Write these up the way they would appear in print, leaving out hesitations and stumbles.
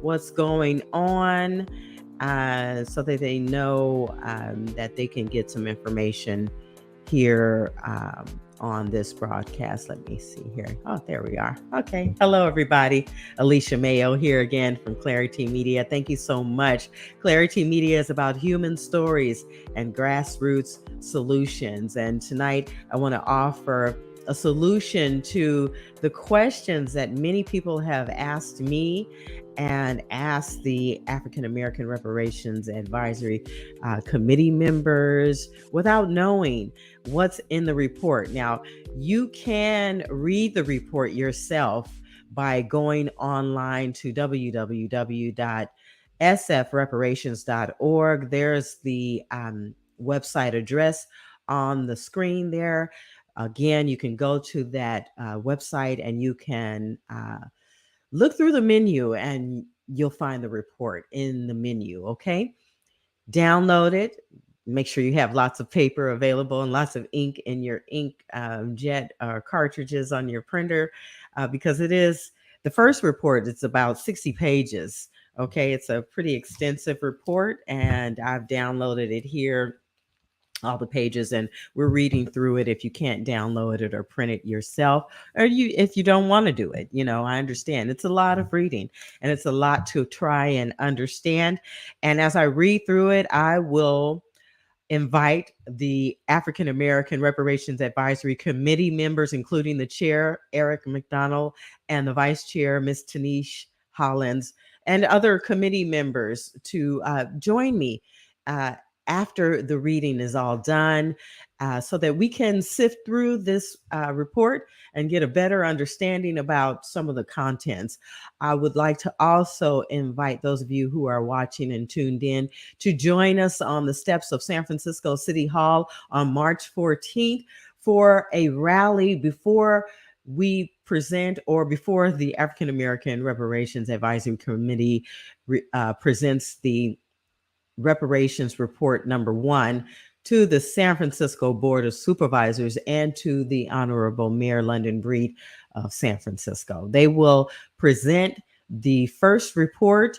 what's going on, so that they know that they can get some information here on this broadcast. Let me see here. Oh, there we are. Okay. Hello, everybody. Alicia Mayo here again from Clari-T Media. Thank you so much. Clari-T Media is about human stories and grassroots solutions. And tonight, I want to offer a solution to the questions that many people have asked me and asked the African American Reparations Advisory Committee members without knowing what's in the report. Now, you can read the report yourself by going online to www.sfreparations.org. There's the website address on the screen there. Again, you can go to that website and you can look through the menu and you'll find the report in the menu. Okay. Download it. Make sure you have lots of paper available and lots of ink in your ink jet or cartridges on your printer, because it is the first report. It's about 60 pages. Okay. It's a pretty extensive report, and I've downloaded it here, all the pages, and we're reading through it. If you can't download it or print it yourself, or if you don't want to do it, I understand it's a lot of reading and it's a lot to try and understand. And as I read through it, I will invite the African American Reparations Advisory Committee members, including the chair, Eric McDonald, and the vice chair, Ms. Tanish Hollins, and other committee members to join me uh, after the reading is all done, so that we can sift through this report and get a better understanding about some of the contents. I would like to also invite those of you who are watching and tuned in to join us on the steps of San Francisco City Hall on March 14th for a rally before we present, or before the African American Reparations Advisory Committee presents the reparations report number 1 to the San Francisco Board of Supervisors and to the Honorable Mayor London Breed of San Francisco. They will present the first report,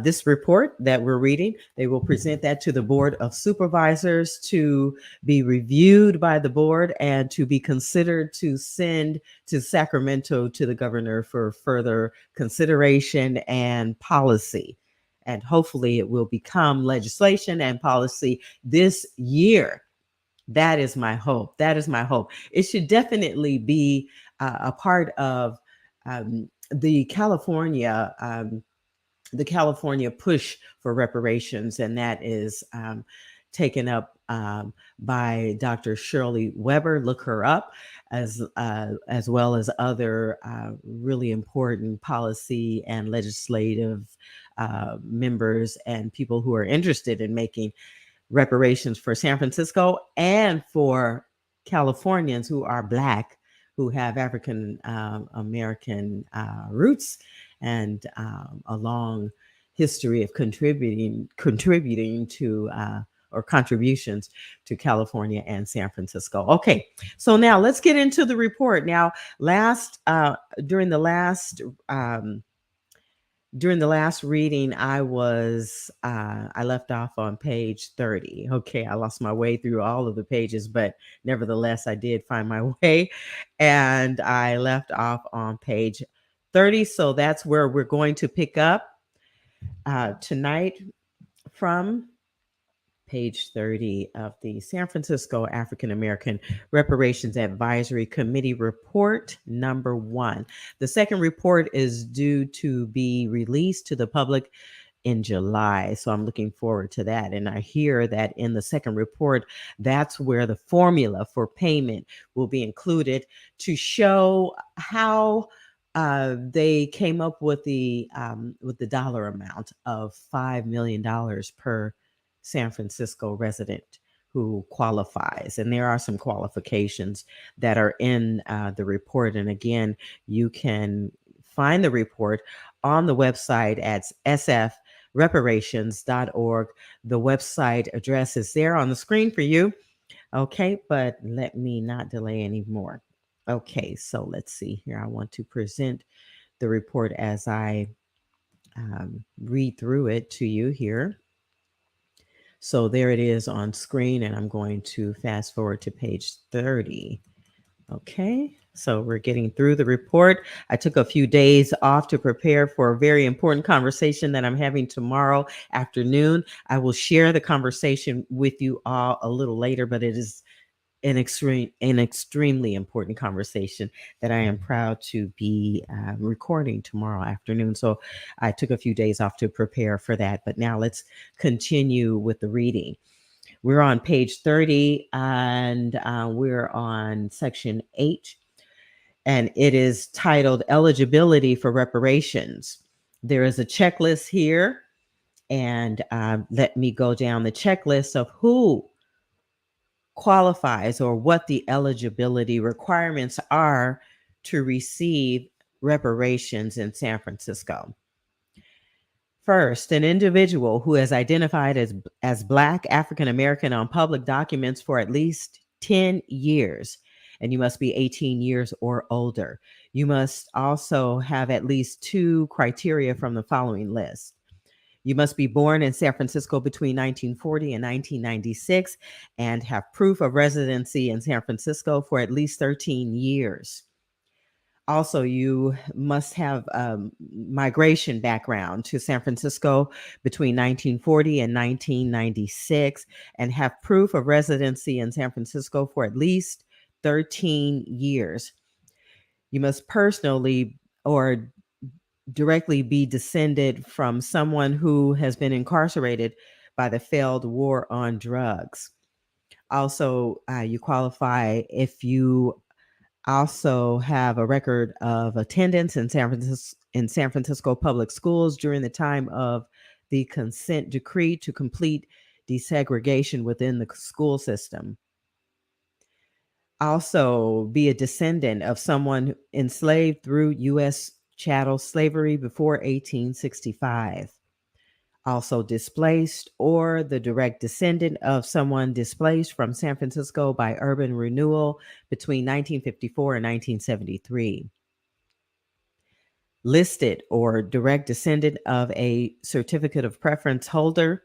this report that we're reading. They will present that to the Board of Supervisors to be reviewed by the board and to be considered to send to Sacramento to the governor for further consideration and policy. And hopefully it will become legislation and policy this year. That is my hope. That is my hope. It should definitely be a part of the California push for reparations, and that is taken up by Dr. Shirley Weber. Look her up, as well as other really important policy and legislative members and people who are interested in making reparations for San Francisco and for Californians who are Black, who have African American roots, and a long history of contributing to or contributions to California and San Francisco. Okay, so now let's get into the report. Now, during the last reading, I left off on page 30. Okay, I lost my way through all of the pages, but nevertheless, I did find my way, and I left off on page 30. So that's where we're going to pick up tonight, from page 30 of the San Francisco African American Reparations Advisory Committee report number 1. The second report is due to be released to the public in July. So I'm looking forward to that. And I hear that in the second report, that's where the formula for payment will be included to show how they came up with the dollar amount of $5 million per San Francisco resident who qualifies. And there are some qualifications that are in the report. And again, you can find the report on the website at sfreparations.org. The website address is there on the screen for you. Okay, but let me not delay anymore. Okay, so let's see here. I want to present the report as I read through it to you here. So there it is on screen, and I'm going to fast forward to page 30. Okay, so we're getting through the report. I took a few days off to prepare for a very important conversation that I'm having tomorrow afternoon. I will share the conversation with you all a little later, but it is an extremely important conversation that I am proud to be recording tomorrow afternoon. So I took a few days off to prepare for that. But now let's continue with the reading. We're on page 30 and we're on section 8, and it is titled Eligibility for Reparations. There is a checklist here, and let me go down the checklist of who qualifies or what the eligibility requirements are to receive reparations in San Francisco. First, an individual who has identified as Black African American on public documents for at least 10 years, and you must be 18 years or older. You must also have at least 2 criteria from the following list. You must be born in San Francisco between 1940 and 1996 and have proof of residency in San Francisco for at least 13 years. Also, you must have migration background to San Francisco between 1940 and 1996 and have proof of residency in San Francisco for at least 13 years. You must personally or directly be descended from someone who has been incarcerated by the failed war on drugs. Also, you qualify if you also have a record of attendance in San Francisco public schools during the time of the consent decree to complete desegregation within the school system. Also, be a descendant of someone enslaved through U.S. chattel slavery before 1865. Also displaced, or the direct descendant of someone displaced from San Francisco by urban renewal between 1954 and 1973. Listed or direct descendant of a certificate of preference holder,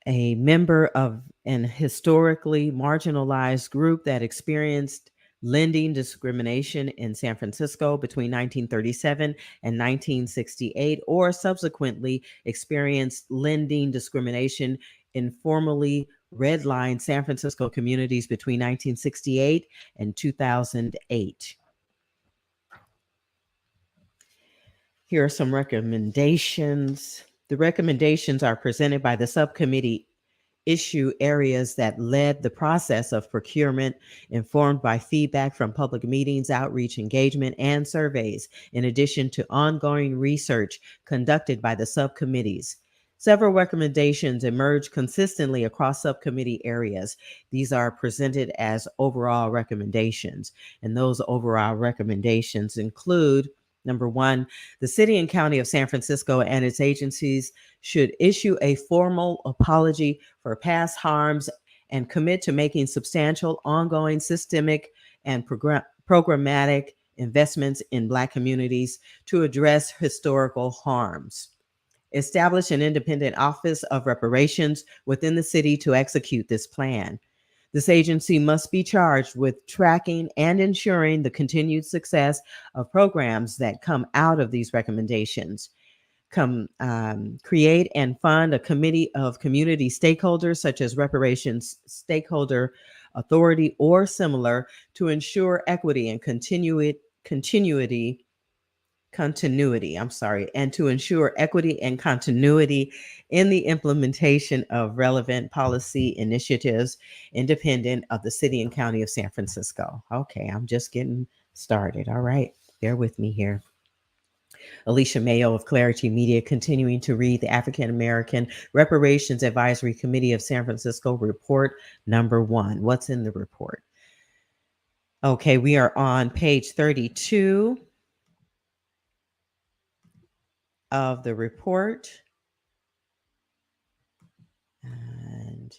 a member of an historically marginalized group that experienced lending discrimination in San Francisco between 1937 and 1968, or subsequently experienced lending discrimination in formerly redlined San Francisco communities between 1968 and 2008. Here are some recommendations. The recommendations are presented by the subcommittee issue areas that led the process of procurement, informed by feedback from public meetings, outreach, engagement, and surveys, in addition to ongoing research conducted by the subcommittees. Several recommendations emerge consistently across subcommittee areas. These are presented as overall recommendations, and those overall recommendations include: number one, the city and county of San Francisco and its agencies should issue a formal apology for past harms and commit to making substantial, ongoing, systemic, and programmatic investments in Black communities to address historical harms. Establish an independent office of reparations within the city to execute this plan. This agency must be charged with tracking and ensuring the continued success of programs that come out of these recommendations. Create and fund a committee of community stakeholders, such as Reparations Stakeholder Authority or similar, to ensure equity and continuity, and to ensure equity and continuity in the implementation of relevant policy initiatives independent of the city and county of San Francisco. Okay, I'm just getting started. All right, bear with me here. Alicia Mayo of Clari-T Media, continuing to read the African American Reparations Advisory Committee of San Francisco report number 1. What's in the report? Okay, we are on page 32 of the report. And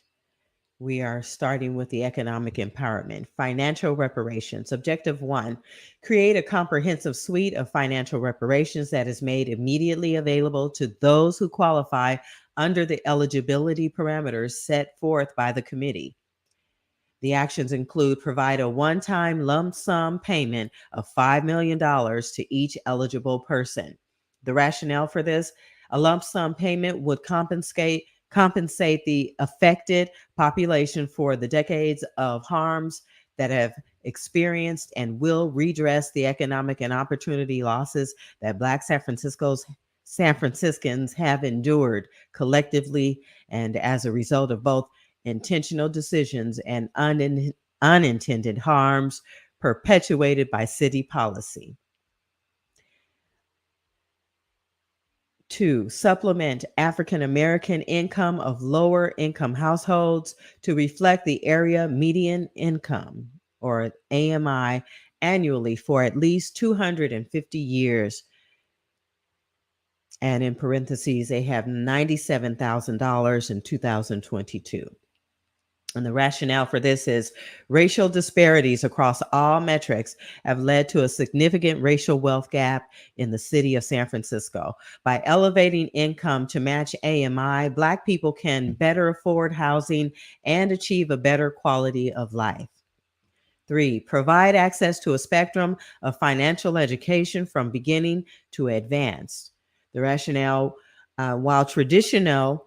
We are starting with the economic empowerment, financial reparations. Objective one, create a comprehensive suite of financial reparations that is made immediately available to those who qualify under the eligibility parameters set forth by the committee. The actions include provide a one-time lump sum payment of $5 million to each eligible person. The rationale for this, a lump sum payment would compensate the affected population for the decades of harms that have experienced and will redress the economic and opportunity losses that Black San Franciscans have endured collectively and as a result of both intentional decisions and unintended harms perpetuated by city policy. Two, supplement African American income of lower income households to reflect the area median income, or AMI, annually for at least 250 years. And in parentheses, they have $97,000 in 2022. And the rationale for this is racial disparities across all metrics have led to a significant racial wealth gap in the city of San Francisco. By elevating income to match AMI, Black people can better afford housing and achieve a better quality of life. Three, provide access to a spectrum of financial education from beginning to advanced. The rationale, while traditional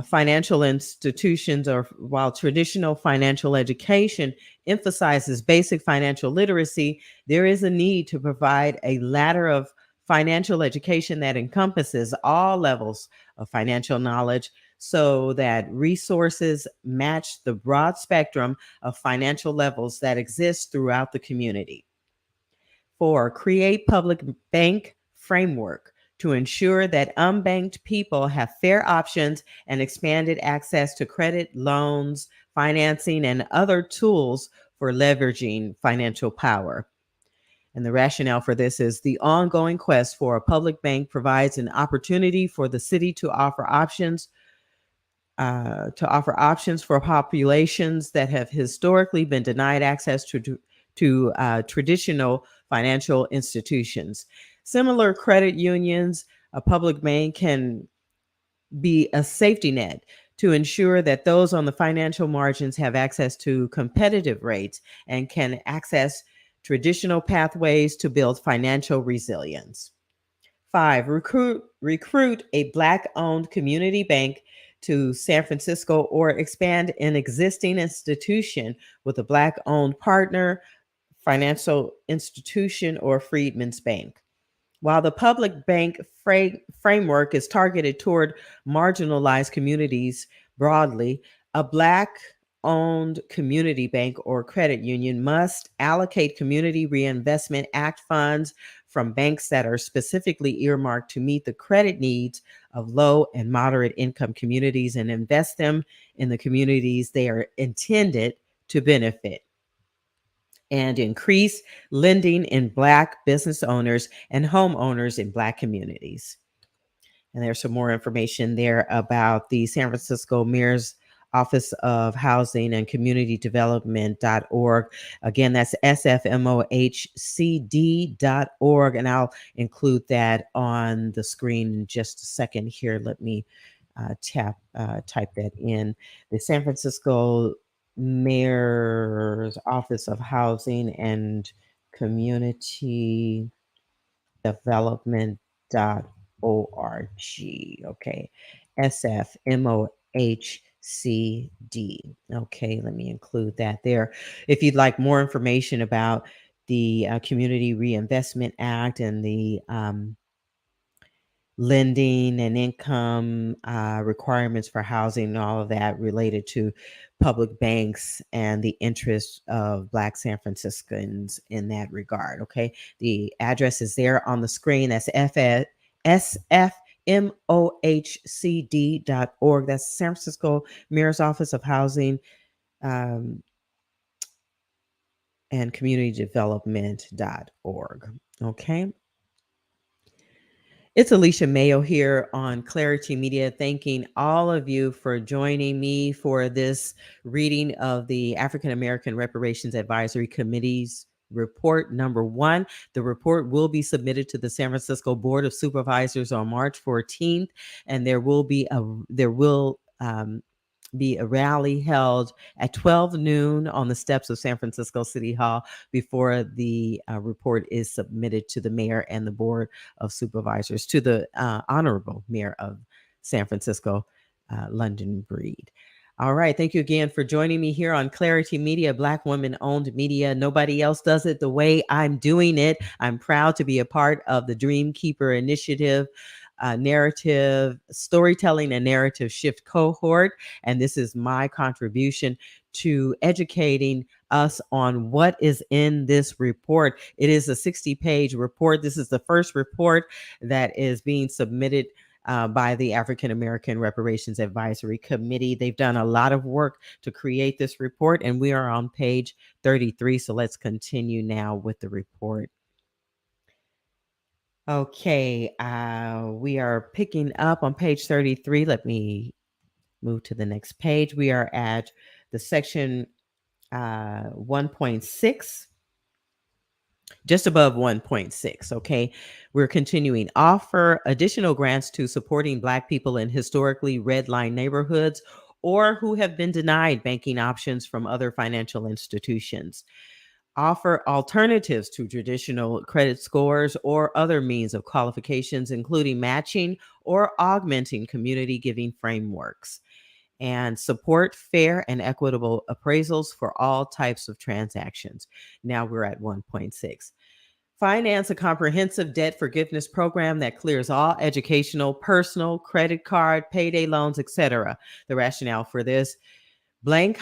financial institutions or while traditional financial education emphasizes basic financial literacy, there is a need to provide a ladder of financial education that encompasses all levels of financial knowledge so that resources match the broad spectrum of financial levels that exist throughout the community. Four, create public bank framework to ensure that unbanked people have fair options and expanded access to credit, loans, financing, and other tools for leveraging financial power. And the rationale for this is the ongoing quest for a public bank provides an opportunity for the city to offer options for populations that have historically been denied access to traditional financial institutions. Similar credit unions, a public bank can be a safety net to ensure that those on the financial margins have access to competitive rates and can access traditional pathways to build financial resilience. Five, recruit a Black-owned community bank to San Francisco or expand an existing institution with a Black-owned partner, financial institution, or Freedmen's Bank. While the public bank framework is targeted toward marginalized communities broadly, a Black owned community bank or credit union must allocate Community Reinvestment Act funds from banks that are specifically earmarked to meet the credit needs of low and moderate income communities and invest them in the communities they are intended to benefit, and increase lending in Black business owners and homeowners in Black communities. And there's some more information there about the San Francisco Mayor's Office of Housing and Community Development.org. Again, that's sfmohcd.org. And I'll include that on the screen in just a second here. Let me type that in. The San Francisco Mayor's Office of Housing and Community Development.org. Okay. SFMOHCD. Okay, let me include that there. If you'd like more information about the Community Reinvestment Act and the lending and income requirements for housing and all of that related to public banks and the interests of Black San Franciscans in that regard. Okay. The address is there on the screen. That's sfmohcd.org. That's San Francisco Mayor's Office of Housing and Community Development.org. Okay. It's Alicia Mayo here on Clari-T Media, thanking all of you for joining me for this reading of the African American Reparations Advisory Committee's report number 1. The report will be submitted to the San Francisco Board of Supervisors on March 14th, and there will be a rally held at 12 noon on the steps of San Francisco City Hall before the report is submitted to the mayor and the board of supervisors, to the honorable mayor of San Francisco, London Breed. All right. Thank you again for joining me here on Clari-T Media, Black women-owned media. Nobody else does it the way I'm doing it. I'm proud to be a part of the Dream Keeper Initiative, narrative storytelling and narrative shift cohort. And this is my contribution to educating us on what is in this report. It is a 60-page report. This is the first report that is being submitted by the African American Reparations Advisory Committee. They've done a lot of work to create this report, and we are on page 33. So let's continue now with the report. Okay, we are picking up on page 33. Let me move to the next page. We are at the section 1.6, just above 1.6. Okay, we're continuing. Offer additional grants to supporting Black people in historically redlined neighborhoods or who have been denied banking options from other financial institutions. Offer alternatives to traditional credit scores or other means of qualifications, including matching or augmenting community giving frameworks. And support fair and equitable appraisals for all types of transactions. Now we're at 1.6. Finance a comprehensive debt forgiveness program that clears all educational, personal, credit card, payday loans, etc. The rationale for this: Black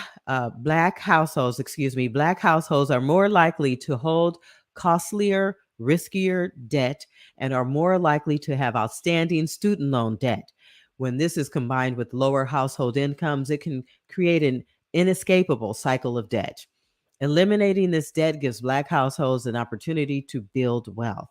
households are more likely to hold costlier, riskier debt and are more likely to have outstanding student loan debt. When this is combined with lower household incomes, it can create an inescapable cycle of debt. Eliminating this debt gives Black households an opportunity to build wealth.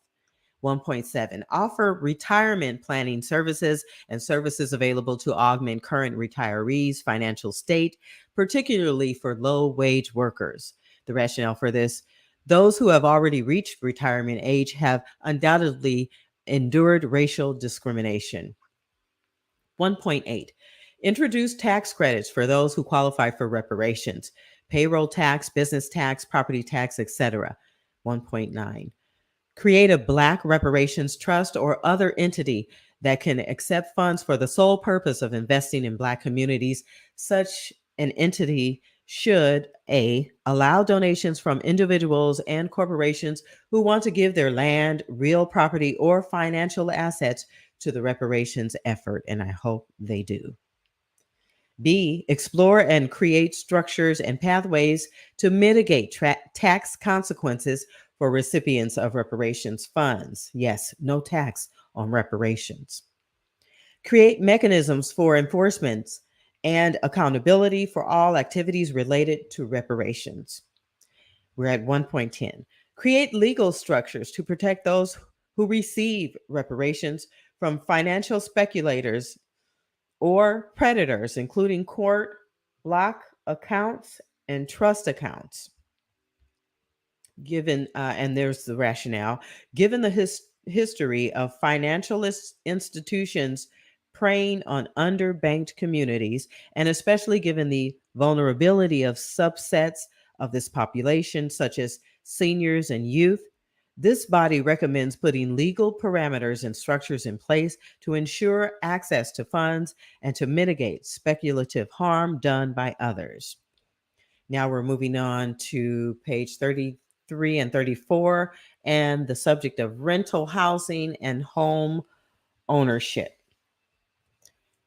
1.7, offer retirement planning services and services available to augment current retirees' financial state, particularly for low-wage workers. The rationale for this: those who have already reached retirement age have undoubtedly endured racial discrimination. 1.8, introduce tax credits for those who qualify for reparations, payroll tax, business tax, property tax, etc. 1.9, create a Black reparations trust or other entity that can accept funds for the sole purpose of investing in Black communities. Such an entity should allow donations from individuals and corporations who want to give their land, real property, or financial assets to the reparations effort, and I hope they do. B, explore and create structures and pathways to mitigate tax consequences for recipients of reparations funds. Yes, no tax on reparations. Create mechanisms for enforcement and accountability for all activities related to reparations. We're at 1.10. Create legal structures to protect those who receive reparations from financial speculators or predators, including court, block accounts, and trust accounts. And there's the rationale, given the history of financial institutions preying on underbanked communities, and especially given the vulnerability of subsets of this population, such as seniors and youth, this body recommends putting legal parameters and structures in place to ensure access to funds and to mitigate speculative harm done by others. Now we're moving on to page 33 and 34 and the subject of rental housing and home ownership.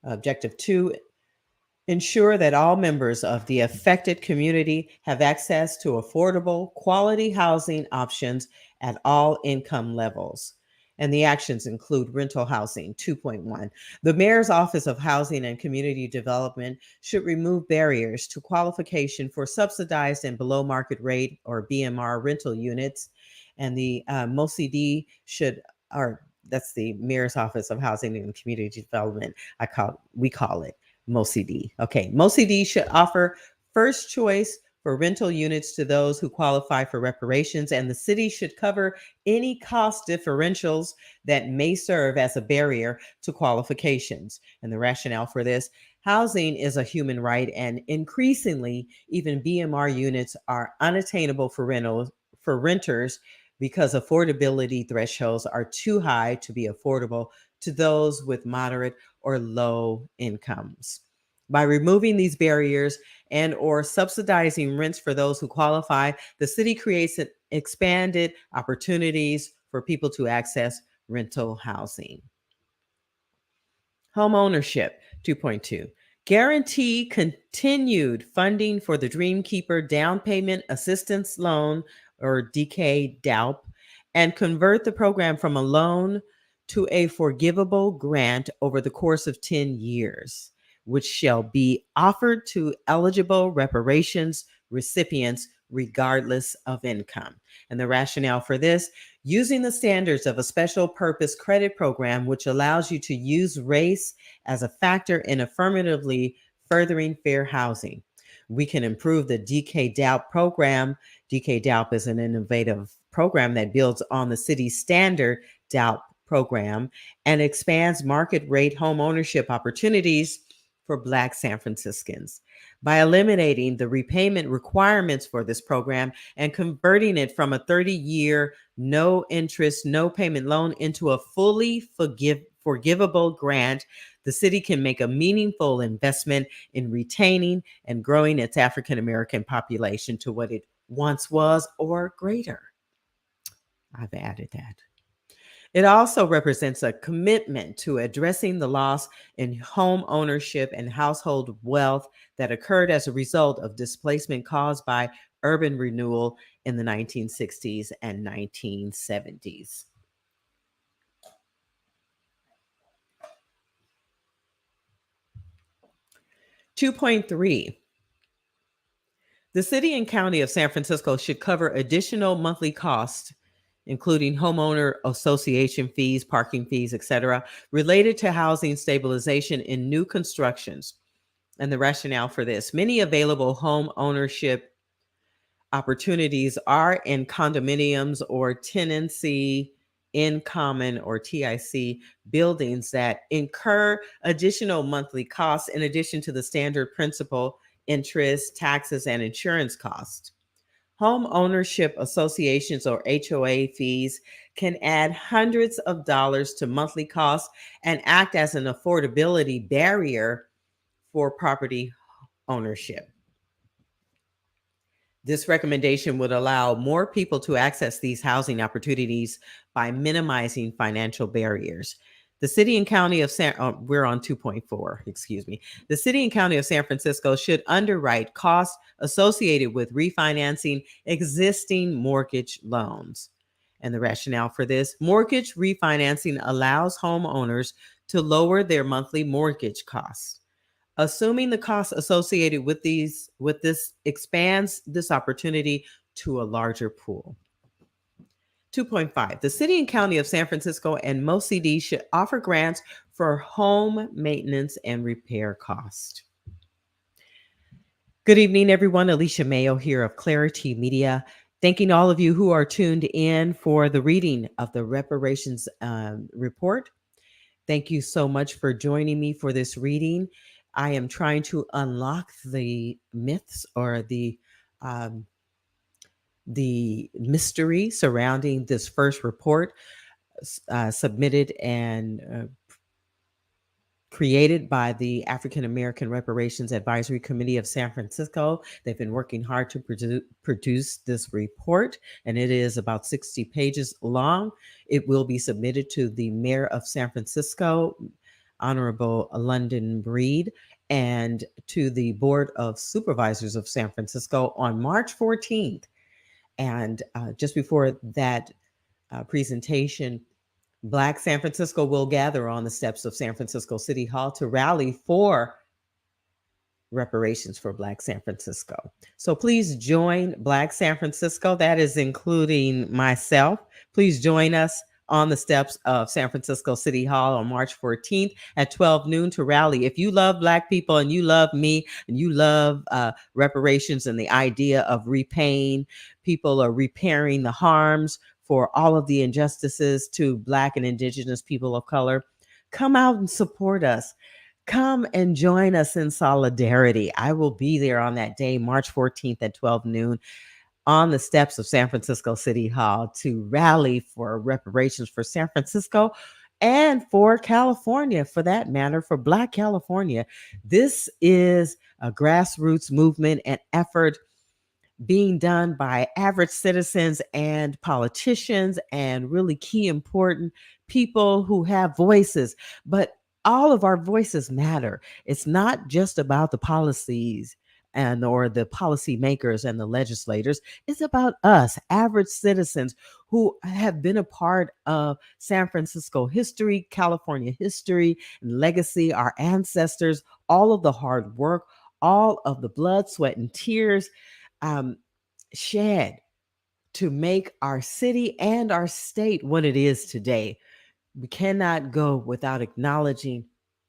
Objective 2, ensure that all members of the affected community have access to affordable, quality housing options at all income levels. And the actions include rental housing. 2.1, the Mayor's Office of Housing and Community Development should remove barriers to qualification for subsidized and below market rate or BMR rental units. And the MOCD should, or that's the Mayor's Office of Housing and Community Development. We call it MOCD. Okay, MOCD should offer first choice for rental units to those who qualify for reparations, and the city should cover any cost differentials that may serve as a barrier to qualifications. And the rationale for this: housing is a human right, and increasingly, even BMR units are unattainable for renters because affordability thresholds are too high to be affordable to those with moderate or low incomes. By removing these barriers and or subsidizing rents for those who qualify, the city creates expanded opportunities for people to access rental housing. Home ownership 2.2. Guarantee continued funding for the Dreamkeeper Down Payment Assistance Loan, or DK-DALP, and convert the program from a loan to a forgivable grant over the course of 10 years, which shall be offered to eligible reparations recipients regardless of income. And the rationale for this: using the standards of a special purpose credit program, which allows you to use race as a factor in affirmatively furthering fair housing. We can improve the DK-DALP program. DK-DALP is an innovative program that builds on the city's standard DALP program and expands market rate home ownership opportunities for Black San Franciscans. By eliminating the repayment requirements for this program and converting it from a 30-year no interest, no payment loan into a fully forgivable grant, the city can make a meaningful investment in retaining and growing its African American population to what it once was or greater. I've added that. It also represents a commitment to addressing the loss in home ownership and household wealth that occurred as a result of displacement caused by urban renewal in the 1960s and 1970s. Two point three. The city and county of San Francisco should cover additional monthly costs, including homeowner association fees, parking fees, etc., related to housing stabilization in new constructions. And the rationale for this: many available home ownership opportunities are in condominiums or tenancy in common, or TIC, buildings that incur additional monthly costs in addition to the standard principal, interest, taxes, and insurance costs. Home ownership associations, or HOA fees, can add hundreds of dollars to monthly costs and act as an affordability barrier for property ownership. This recommendation would allow more people to access these housing opportunities by minimizing financial barriers. The city and county of we're on 2.4, excuse me. The city and county of San Francisco should underwrite costs associated with refinancing existing mortgage loans. And the rationale for this: mortgage refinancing allows homeowners to lower their monthly mortgage costs. Assuming the costs associated with this expands this opportunity to a larger pool. 2.5. The city and county of San Francisco and MOCD should offer grants for home maintenance and repair costs. Good evening, everyone. Alicia Mayo here of Clari-T Media. Thanking all of you who are tuned in for the reading of the reparations report. Thank you so much for joining me for this reading. I am trying to unlock the myths, or the mystery surrounding this first report submitted and created by the African American Reparations Advisory Committee of San Francisco. They've been working hard to produce this report, and it is about 60 pages long. It will be submitted to the Mayor of San Francisco, Honorable London Breed, and to the Board of Supervisors of San Francisco on March 14th. And just before that presentation, Black San Francisco will gather on the steps of San Francisco City Hall to rally for reparations for Black San Francisco. So please join Black San Francisco. That is including myself. Please join us on the steps of San Francisco City Hall on March 14th at 12 noon to rally. If you love Black people and you love me and you love reparations and the idea of repaying people or repairing the harms for all of the injustices to Black and Indigenous people of color, come out and support us. Come and join us in solidarity. I will be there on that day, March 14th at 12 noon, on the steps of San Francisco City Hall to rally for reparations for San Francisco and for California, for that matter, for Black California. This is a grassroots movement and effort being done by average citizens and politicians and really key important people who have voices. But all of our voices matter. It's not just about the policies and or the policymakers and the legislators. It's about us, average citizens who have been a part of San Francisco history, California history, and legacy, our ancestors, all of the hard work, all of the blood, sweat, and tears um, shed to make our city and our state what it is today. We cannot go without acknowledging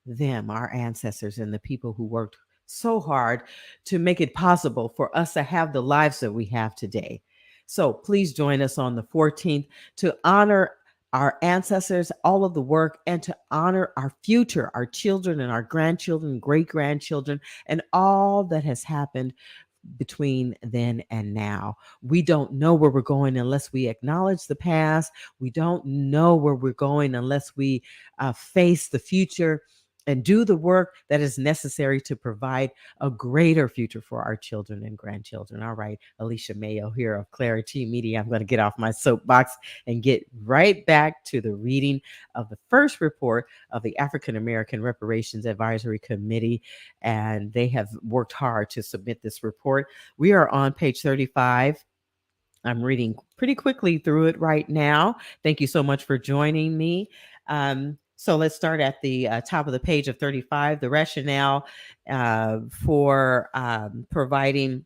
them, our ancestors, and the people who worked so hard to make it possible for us to have the lives that we have today. So please join us on the 14th to honor our ancestors, all of the work, and to honor our future, our children and our grandchildren, great grandchildren, and all that has happened between then and now. We don't know where we're going unless we acknowledge the past. We don't know where we're going unless we face the future and do the work that is necessary to provide a greater future for our children and grandchildren. All right, Alicia Mayo here of Clari-T Media. I'm going to get off my soapbox and get right back to the reading of the first report of the African American Reparations Advisory Committee, and they have worked hard to submit this report. We are on page 35. I'm reading pretty quickly through it right now. Thank you so much for joining me. So let's start at the top of the page of 35. The rationale for providing,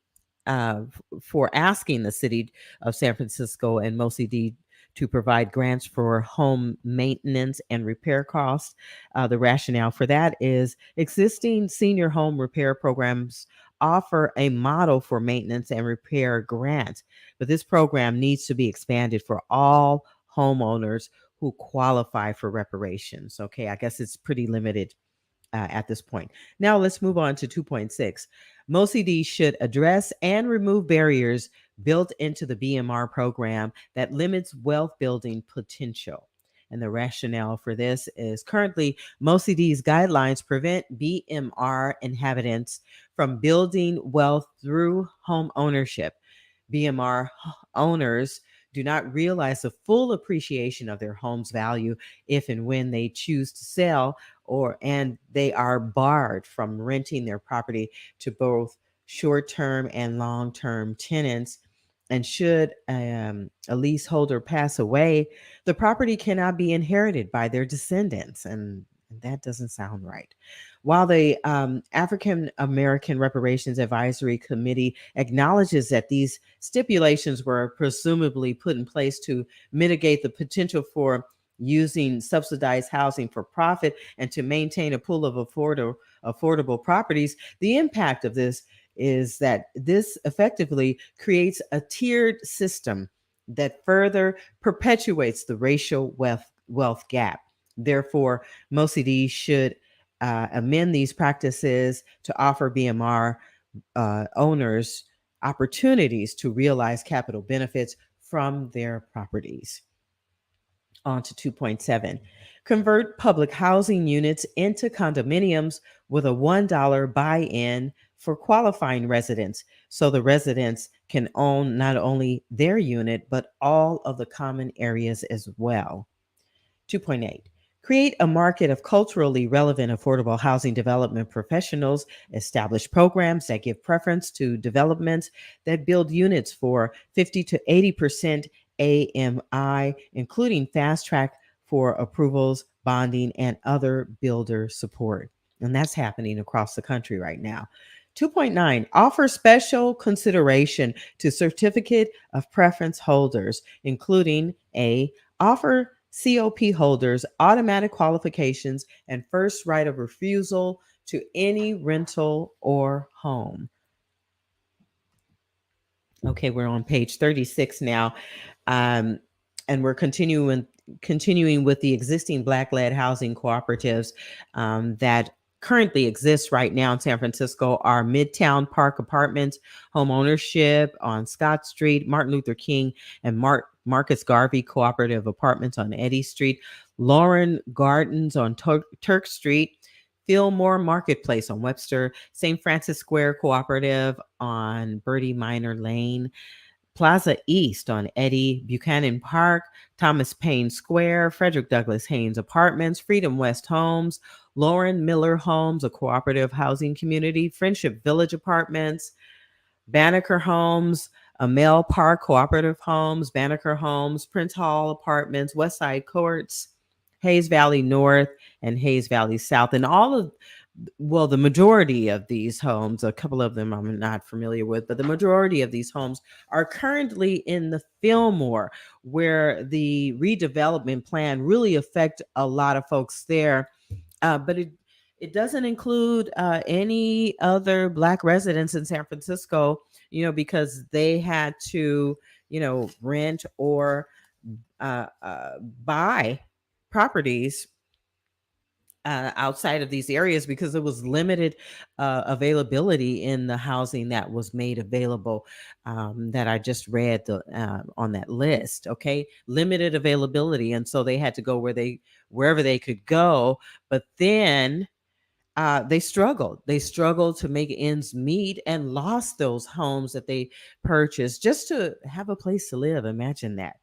for asking the city of San Francisco and MoCD to provide grants for home maintenance and repair costs. The rationale for that is existing senior home repair programs offer a model for maintenance and repair grants, but this program needs to be expanded for all homeowners who qualify for reparations. Okay, I guess it's pretty limited at this point. Now let's move on to 2.6. MoCD should address and remove barriers built into the BMR program that limits wealth building potential. And the rationale for this is currently MoCD's guidelines prevent BMR inhabitants from building wealth through home ownership. BMR owners do not realize the full appreciation of their home's value if and when they choose to sell, and they are barred from renting their property to both short-term and long-term tenants. And should a leaseholder pass away, the property cannot be inherited by their descendants, and that doesn't sound right. While the African American Reparations Advisory Committee acknowledges that these stipulations were presumably put in place to mitigate the potential for using subsidized housing for profit and to maintain a pool of affordable properties, the impact of this is that this effectively creates a tiered system that further perpetuates the racial wealth gap. Therefore, MoCD should amend these practices to offer BMR owners opportunities to realize capital benefits from their properties. On to 2.7. Convert public housing units into condominiums with a $1 buy-in for qualifying residents, so the residents can own not only their unit, but all of the common areas as well. 2.8. Create a market of culturally relevant affordable housing development professionals. Establish programs that give preference to developments that build units for 50 to 80% AMI, including fast track for approvals, bonding, and other builder support. And that's happening across the country right now. 2.9, offer special consideration to certificate of preference holders, including offer COP holders automatic qualifications and first right of refusal to any rental or home. Okay, we're on page 36 now. Um, and we're continuing with the existing Black-led housing cooperatives that currently exist right now in San Francisco are Midtown Park Apartments, home ownership on Scott Street, Martin Luther King and Marcus Garvey Cooperative Apartments on Eddy Street, Lauren Gardens on Turk Street, Fillmore Marketplace on Webster, St. Francis Square Cooperative on Bertie Minor Lane, Plaza East on Eddy, Buchanan Park, Thomas Paine Square, Frederick Douglass Haynes Apartments, Freedom West Homes, Lauren Miller Homes, a cooperative housing community, Friendship Village Apartments, Banneker Homes, Amel Park Cooperative Homes, Banneker Homes, Prince Hall Apartments, Westside Courts, Hayes Valley North, and Hayes Valley South. And all of, well, the majority of these homes, a couple of them I'm not familiar with, but the majority of these homes are currently in the Fillmore, where the redevelopment plan really affect a lot of folks there. But it doesn't include any other Black residents in San Francisco, because they had to, rent or buy properties outside of these areas because it was limited availability in the housing that was made available, that I just read on that list. Okay, limited availability, and so they had to go wherever they could go. But then they struggled. They struggled to make ends meet and lost those homes that they purchased just to have a place to live. Imagine that.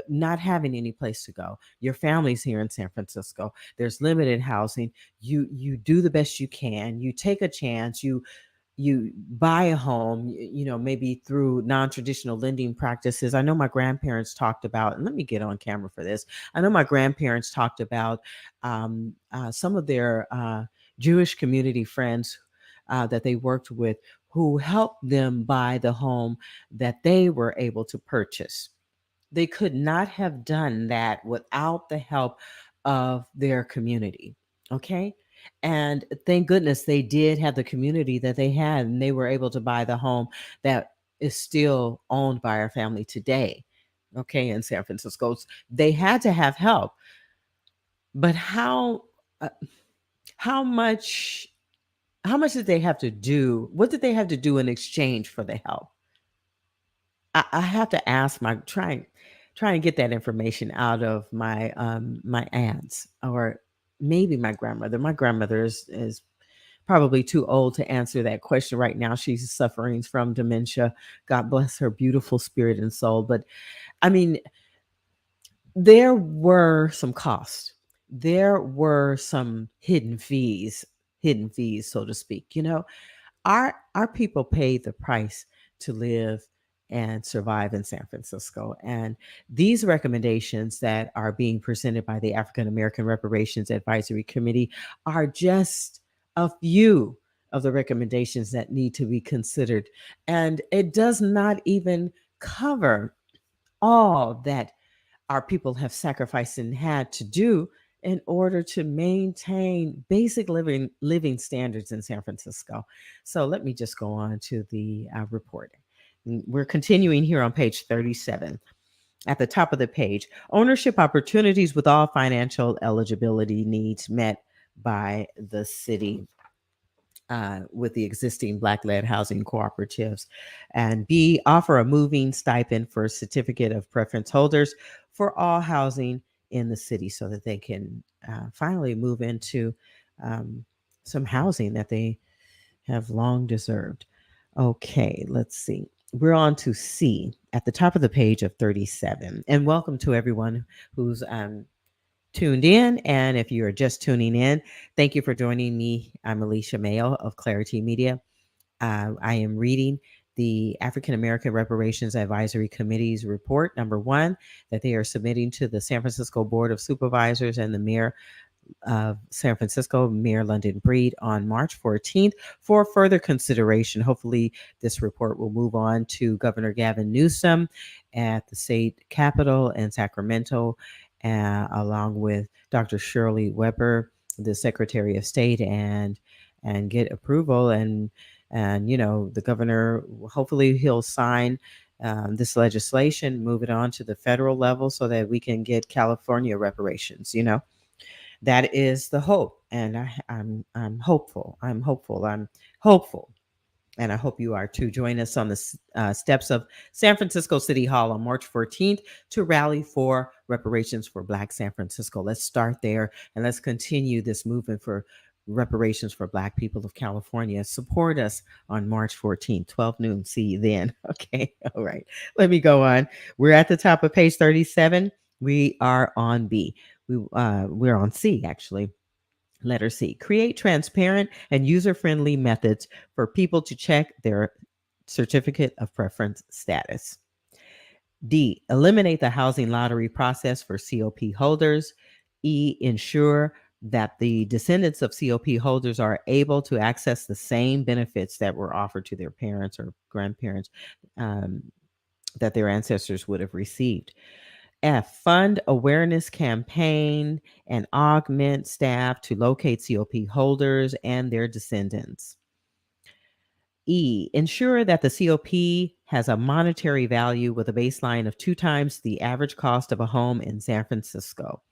Not having any place to go. Your family's here in San Francisco. There's limited housing. You do the best you can. You take a chance. You buy a home, maybe through non-traditional lending practices. I know my grandparents talked about, and let me get on camera for this. I know my grandparents talked about some of their Jewish community friends that they worked with who helped them buy the home that they were able to purchase. They could not have done that without the help of their community. Okay. And thank goodness they did have the community that they had, and they were able to buy the home that is still owned by our family today. Okay. In San Francisco, they had to have help. But uh, how much, how much did they have to do? What did they have to do in exchange for the help? I have to ask try and get that information out of my aunts or maybe my grandmother. My grandmother is probably too old to answer that question right now. She's suffering from dementia. God bless her beautiful spirit and soul. But I mean, there were some costs. There were some hidden fees, so to speak. Our people paid the price to live and survive in San Francisco. And these recommendations that are being presented by the African American Reparations Advisory Committee are just a few of the recommendations that need to be considered. And it does not even cover all that our people have sacrificed and had to do in order to maintain basic living standards in San Francisco. So let me just go on to the report. We're continuing here on page 37. At the top of the page, ownership opportunities with all financial eligibility needs met by the city. With the existing Black-led housing cooperatives. And B, offer a moving stipend for certificate of preference holders for all housing in the city so that they can finally move into some housing that they have long deserved. Okay, let's see. We're on to C at the top of the page of 37. And welcome to everyone who's tuned in. And if you are just tuning in, thank you for joining me. I'm Alicia Mayo of Clari-T Media. I am reading the African American Reparations Advisory Committee's report, number 1, that they are submitting to the San Francisco Board of Supervisors and the Mayor of San Francisco, Mayor London Breed, on March 14th for further consideration. Hopefully, this report will move on to Governor Gavin Newsom at the state capitol in Sacramento. along with Dr. Shirley Weber, the Secretary of State, and get approval. And the governor, hopefully he'll sign this legislation, move it on to the federal level so that we can get California reparations. That is the hope, and I'm hopeful. I'm hopeful. I'm hopeful, and I hope you are too. Join us on the steps of San Francisco City Hall on March 14th to rally for reparations for Black San Francisco. Let's start there, and let's continue this movement for reparations for Black people of California. Support us on March 14th, 12 noon. See you then. Okay. All right. Let me go on. We're at the top of page 37. We are on B. We're on C, actually. Letter C, create transparent and user-friendly methods for people to check their certificate of preference status. D, eliminate the housing lottery process for COP holders. E, ensure that the descendants of COP holders are able to access the same benefits that were offered to their parents or grandparents that their ancestors would have received. F, fund awareness campaign and augment staff to locate COP holders and their descendants. E, ensure that the COP has a monetary value with a baseline of 2 times the average cost of a home in San Francisco.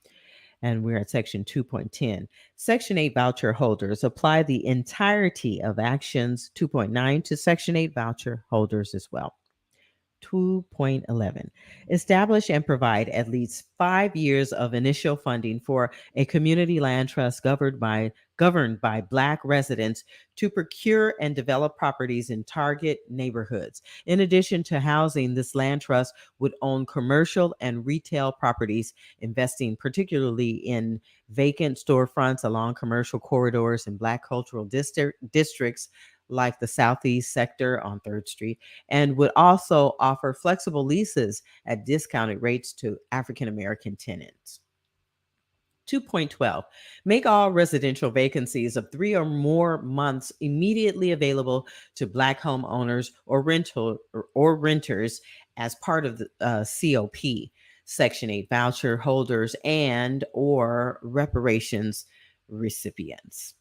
And we're at section 2.10. Section 8 voucher holders apply the entirety of actions 2.9 to section 8 voucher holders as well. 2.11, establish and provide at least 5 years of initial funding for a community land trust governed by Black residents to procure and develop properties in target neighborhoods. In addition to housing, this land trust would own commercial and retail properties, investing particularly in vacant storefronts along commercial corridors in Black cultural districts like the Southeast sector on 3rd Street, and would also offer flexible leases at discounted rates to African American tenants. 2.12, make all residential vacancies of 3 or more months immediately available to Black homeowners or renters as part of the COP, Section 8 voucher holders and or reparations recipients.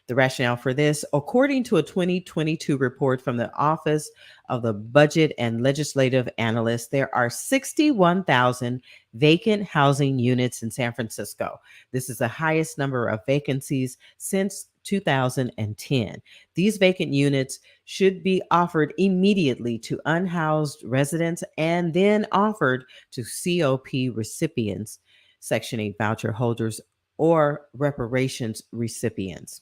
The rationale for this, according to a 2022 report from the Office of the Budget and Legislative Analyst, there are 61,000 vacant housing units in San Francisco. This is the highest number of vacancies since 2010. These vacant units should be offered immediately to unhoused residents and then offered to COP recipients, Section 8 voucher holders, or reparations recipients.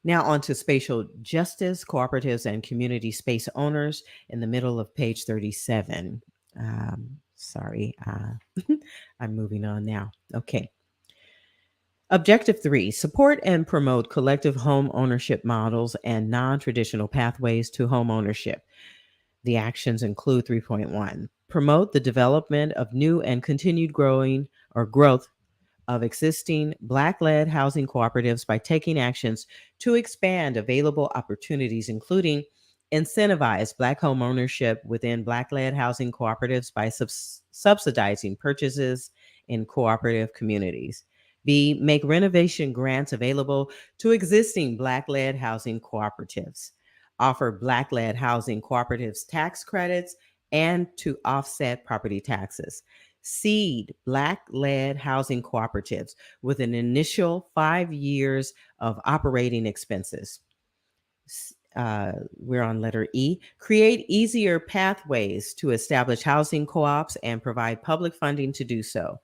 Now on to spatial justice, cooperatives, and community space owners in the middle of page 37. Sorry, I'm moving on now. Okay. Objective 3, support and promote collective home ownership models and non-traditional pathways to home ownership. The actions include 3.1, promote the development of new and continued growth of existing Black-led housing cooperatives by taking actions to expand available opportunities, including incentivize Black home ownership within Black-led housing cooperatives by subsidizing purchases in cooperative communities. B, make renovation grants available to existing Black-led housing cooperatives. Offer Black-led housing cooperatives tax credits and to offset property taxes. Seed Black-led housing cooperatives with an initial 5 years of operating expenses. We're on letter E. Create easier pathways to establish housing co-ops and provide public funding to do so.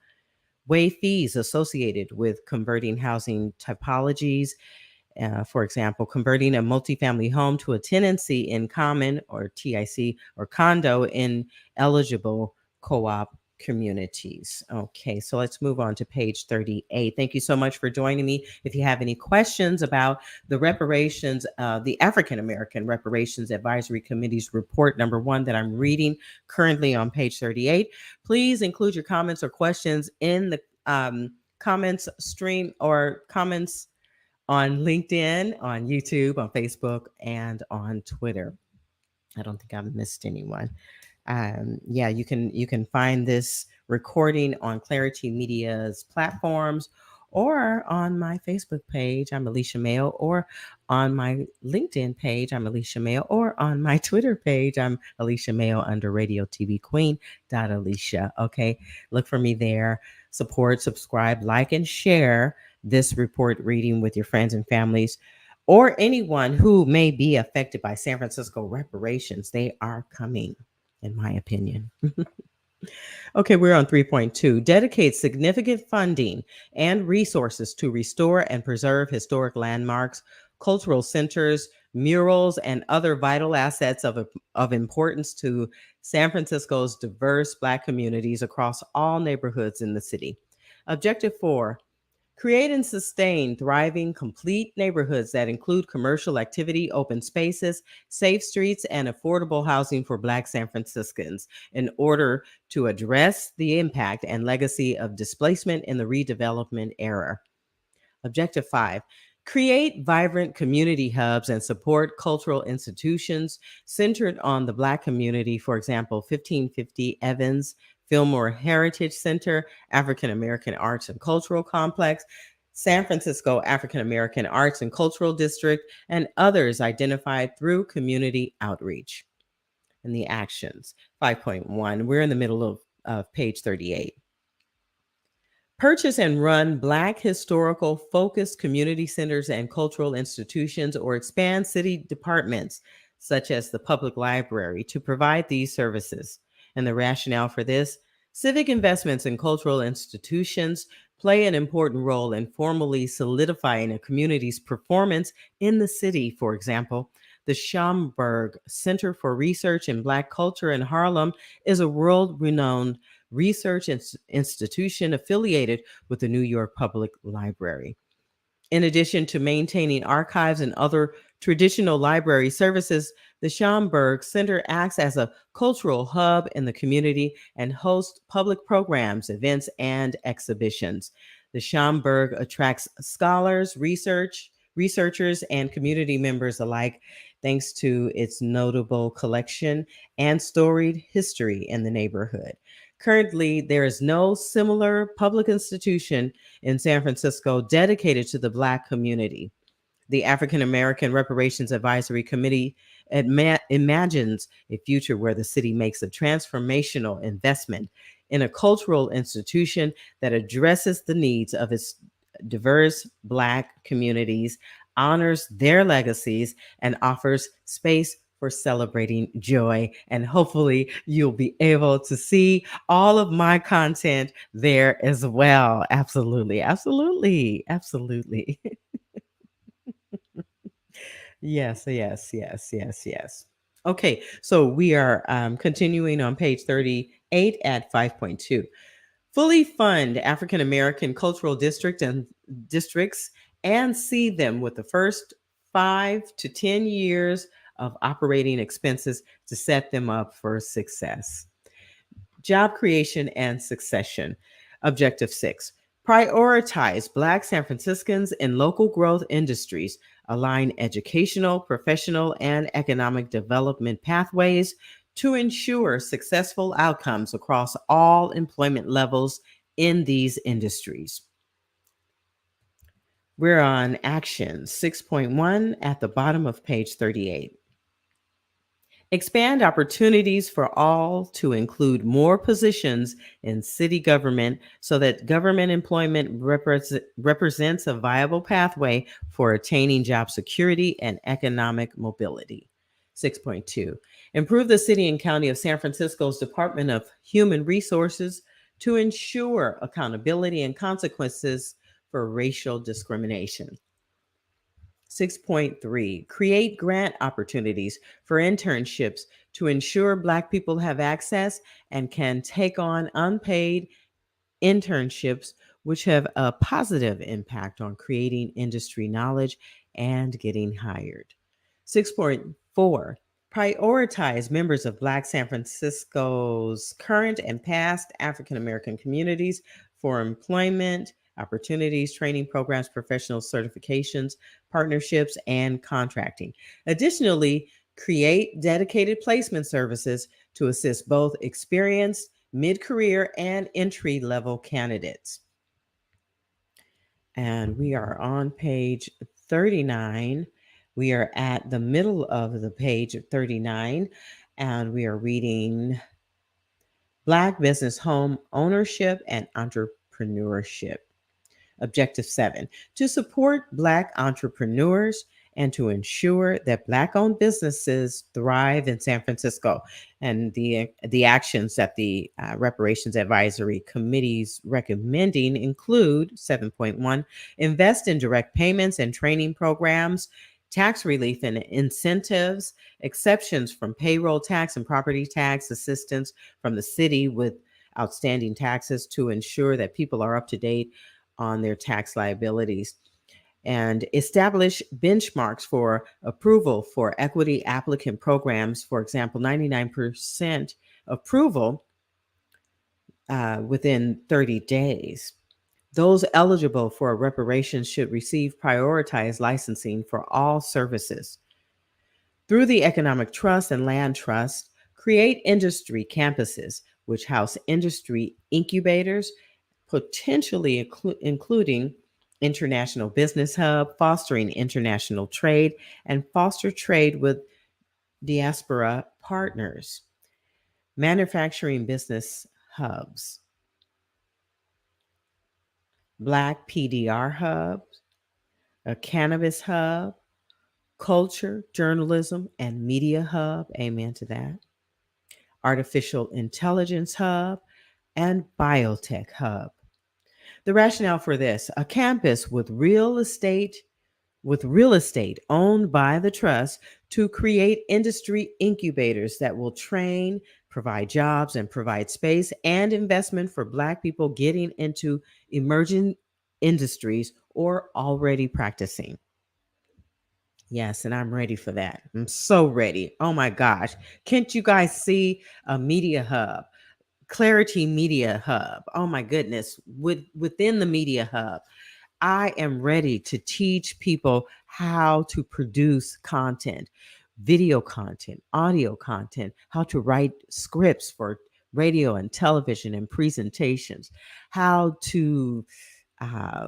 Waive fees associated with converting housing typologies. For example, converting a multifamily home to a tenancy in common or TIC or condo in eligible co-op communities. Okay, so let's move on to page 38. Thank you so much for joining me. If you have any questions about the reparations, the African American Reparations Advisory Committee's report number 1 that I'm reading currently on page 38, please include your comments or questions in the comments stream or comments on LinkedIn, on YouTube, on Facebook, and on Twitter. I don't think I've missed anyone. Yeah, you can find this recording on Clari-T Media's platforms or on my Facebook page, I'm Alicia Mayo, or on my LinkedIn page, I'm Alicia Mayo, or on my Twitter page, I'm Alicia Mayo under Radio TV Queen Alicia. Okay, look for me there. Support, subscribe, like, and share this report reading with your friends and families or anyone who may be affected by San Francisco reparations. They are coming, in my opinion. Okay, we're on 3.2. Dedicate significant funding and resources to restore and preserve historic landmarks, cultural centers, murals, and other vital assets of importance to San Francisco's diverse Black communities across all neighborhoods in the city. Objective 4. Create and sustain thriving, complete neighborhoods that include commercial activity, open spaces, safe streets, and affordable housing for Black San Franciscans in order to address the impact and legacy of displacement in the redevelopment era. Objective 5. Create vibrant community hubs and support cultural institutions centered on the Black community, for example, 1550 Evans, Fillmore Heritage Center, African American Arts and Cultural Complex, San Francisco African American Arts and Cultural District, and others identified through community outreach. And the actions. 5.1, we're in the middle of page 38. Purchase and run Black historical focused community centers and cultural institutions, or expand city departments, such as the public library, to provide these services. And the rationale for this: civic investments in cultural institutions play an important role in formally solidifying a community's performance in the city. For example, the Schomburg Center for Research in Black Culture in Harlem is a world renowned research institution affiliated with the New York Public Library. In addition to maintaining archives and other traditional library services, the Schomburg Center acts as a cultural hub in the community and hosts public programs, events, and exhibitions. The Schomburg attracts scholars, researchers, and community members alike, thanks to its notable collection and storied history in the neighborhood. Currently, there is no similar public institution in San Francisco dedicated to the Black community. The African American Reparations Advisory Committee imagines a future where the city makes a transformational investment in a cultural institution that addresses the needs of its diverse Black communities, honors their legacies, and offers space for celebrating joy. And hopefully, you'll be able to see all of my content there as well. Absolutely, absolutely, absolutely. Yes, yes, yes, yes, yes. Okay, so we are continuing on page 38 at 5.2. Fully fund African American cultural districts and see them with the first 5 to 10 years of operating expenses to set them up for success. Job creation and succession. Objective 6. Prioritize Black San Franciscans in local growth industries, align educational, professional, and economic development pathways to ensure successful outcomes across all employment levels in these industries. We're on action 6.1 at the bottom of page 38. Expand opportunities for all to include more positions in city government so that government employment represents a viable pathway for attaining job security and economic mobility. 6.2. Improve the city and county of San Francisco's Department of Human Resources to ensure accountability and consequences for racial discrimination. 6.3. Create grant opportunities for internships to ensure Black people have access and can take on unpaid internships, which have a positive impact on creating industry knowledge and getting hired. 6.4. Prioritize members of Black San Francisco's current and past African American communities for employment opportunities, training programs, professional certifications, partnerships, and contracting. Additionally, Create dedicated placement services to assist both experienced, mid career, and entry level candidates. And we are on page 39. We are at the middle of the page of 39, and we are reading Black Business Home Ownership and Entrepreneurship. Objective 7, to support Black entrepreneurs and to ensure that Black owned businesses thrive in San Francisco. And the actions that the Reparations Advisory Committee's recommending include 7.1, invest in direct payments and training programs, tax relief and incentives, exceptions from payroll tax and property tax, assistance from the city with outstanding taxes to ensure that people are up to date on their tax liabilities, and establish benchmarks for approval for equity applicant programs. For example, 99% approval within 30 days. Those eligible for reparations should receive prioritized licensing for all services. Through the Economic Trust and Land Trust, create industry campuses which house industry incubators, potentially including international business hub, fostering international trade, and foster trade with diaspora partners. Manufacturing business hubs, Black PDR hubs, a cannabis hub, culture, journalism, and media hub. Amen to that. Artificial intelligence hub, and biotech hub. The rationale for this: a campus with real estate owned by the trust to create industry incubators that will train, provide jobs, and provide space and investment for Black people getting into emerging industries or already practicing. Yes, and I'm ready for that. I'm so ready. Oh my gosh. Can't you guys see a media hub? Clari-T Media Hub. Oh my goodness. Within the Media Hub, I am ready to teach people how to produce content, video content, audio content, how to write scripts for radio and television and presentations, how to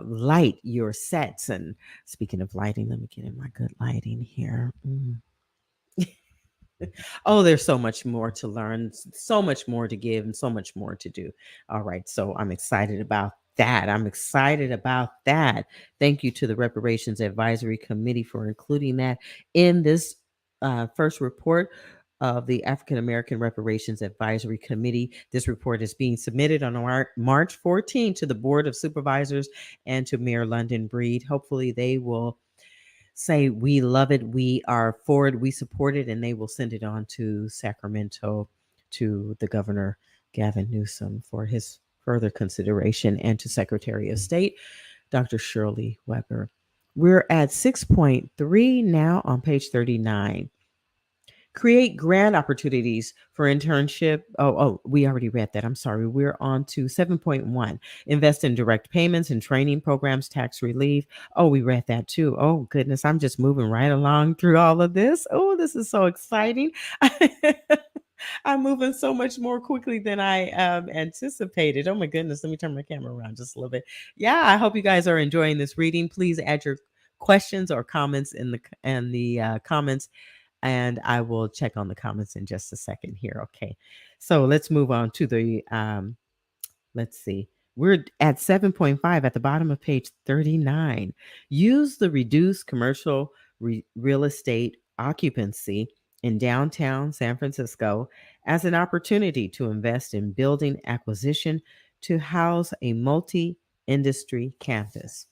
light your sets. And speaking of lighting, let me get in my good lighting here. Oh, there's so much more to learn, so much more to give, and so much more to do. All right. So I'm excited about that. I'm excited about that. Thank you to the Reparations Advisory Committee for including that in this first report of the African American Reparations Advisory Committee. This report is being submitted on March 14 to the Board of Supervisors and to Mayor London Breed. Hopefully, they will say, we love it, we are for it, we support it, and they will send it on to Sacramento to the Governor Gavin Newsom for his further consideration, and to Secretary of State Dr. Shirley Weber. We're at 6.3 now on page 39. Create grant opportunities for internship. We already read that. I'm sorry. We're on to 7.1. Invest in direct payments and training programs, tax relief. Oh, we read that too. Oh, goodness. I'm just moving right along through all of this. Oh, this is so exciting. I'm moving so much more quickly than I anticipated. Oh, my goodness. Let me turn my camera around just a little bit. Yeah, I hope you guys are enjoying this reading. Please add your questions or comments in the comments, and I will check on the comments in just a second here. Okay. So let's move on to the, let's see. We're at 7.5 at the bottom of page 39. Use the reduced commercial real estate occupancy in downtown San Francisco as an opportunity to invest in building acquisition to house a multi-industry campus.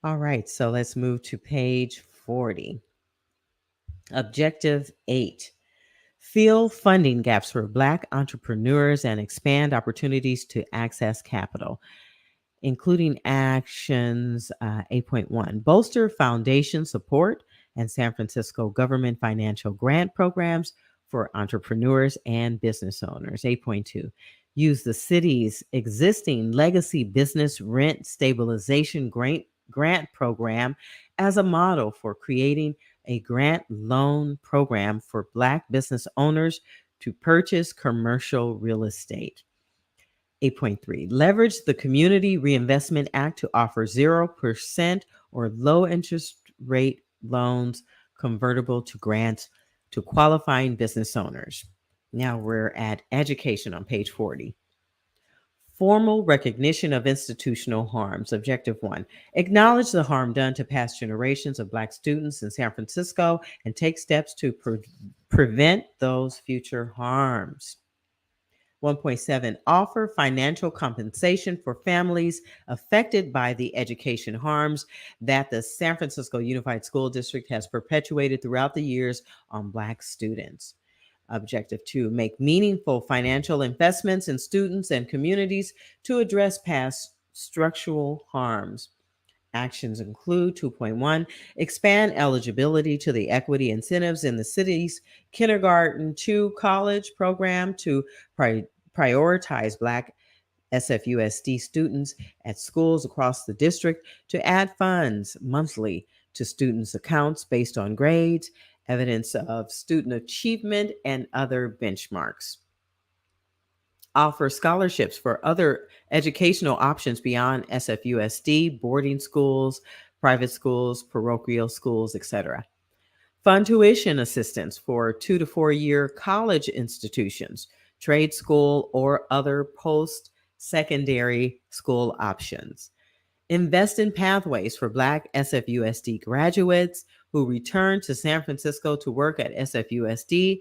All right. So let's move to page 40. Objective 8, fill funding gaps for Black entrepreneurs and expand opportunities to access capital, including actions 8.1, bolster foundation support and San Francisco government financial grant programs for entrepreneurs and business owners. 8.2, use the city's existing legacy business rent stabilization grant program as a model for creating a grant loan program for Black business owners to purchase commercial real estate. 8.3, leverage the Community Reinvestment Act to offer 0% or low interest rate loans convertible to grants to qualifying business owners. Now we're at education on page 40. Formal recognition of institutional harms. Objective 1, acknowledge the harm done to past generations of Black students in San Francisco and take steps to prevent those future harms. 1.7, offer financial compensation for families affected by the education harms that the San Francisco Unified School District has perpetuated throughout the years on Black students. Objective 2, make meaningful financial investments in students and communities to address past structural harms. Actions include 2.1, expand eligibility to the equity incentives in the city's kindergarten to college program to prioritize Black SFUSD students at schools across the district, to add funds monthly to students' accounts based on grades, evidence of student achievement, and other benchmarks. Offer scholarships for other educational options beyond SFUSD, boarding schools, private schools, parochial schools, etc. Fund tuition assistance for 2 to 4 year college institutions, trade school, or other post secondary school options. Invest in pathways for Black SFUSD graduates who return to San Francisco to work at SFUSD,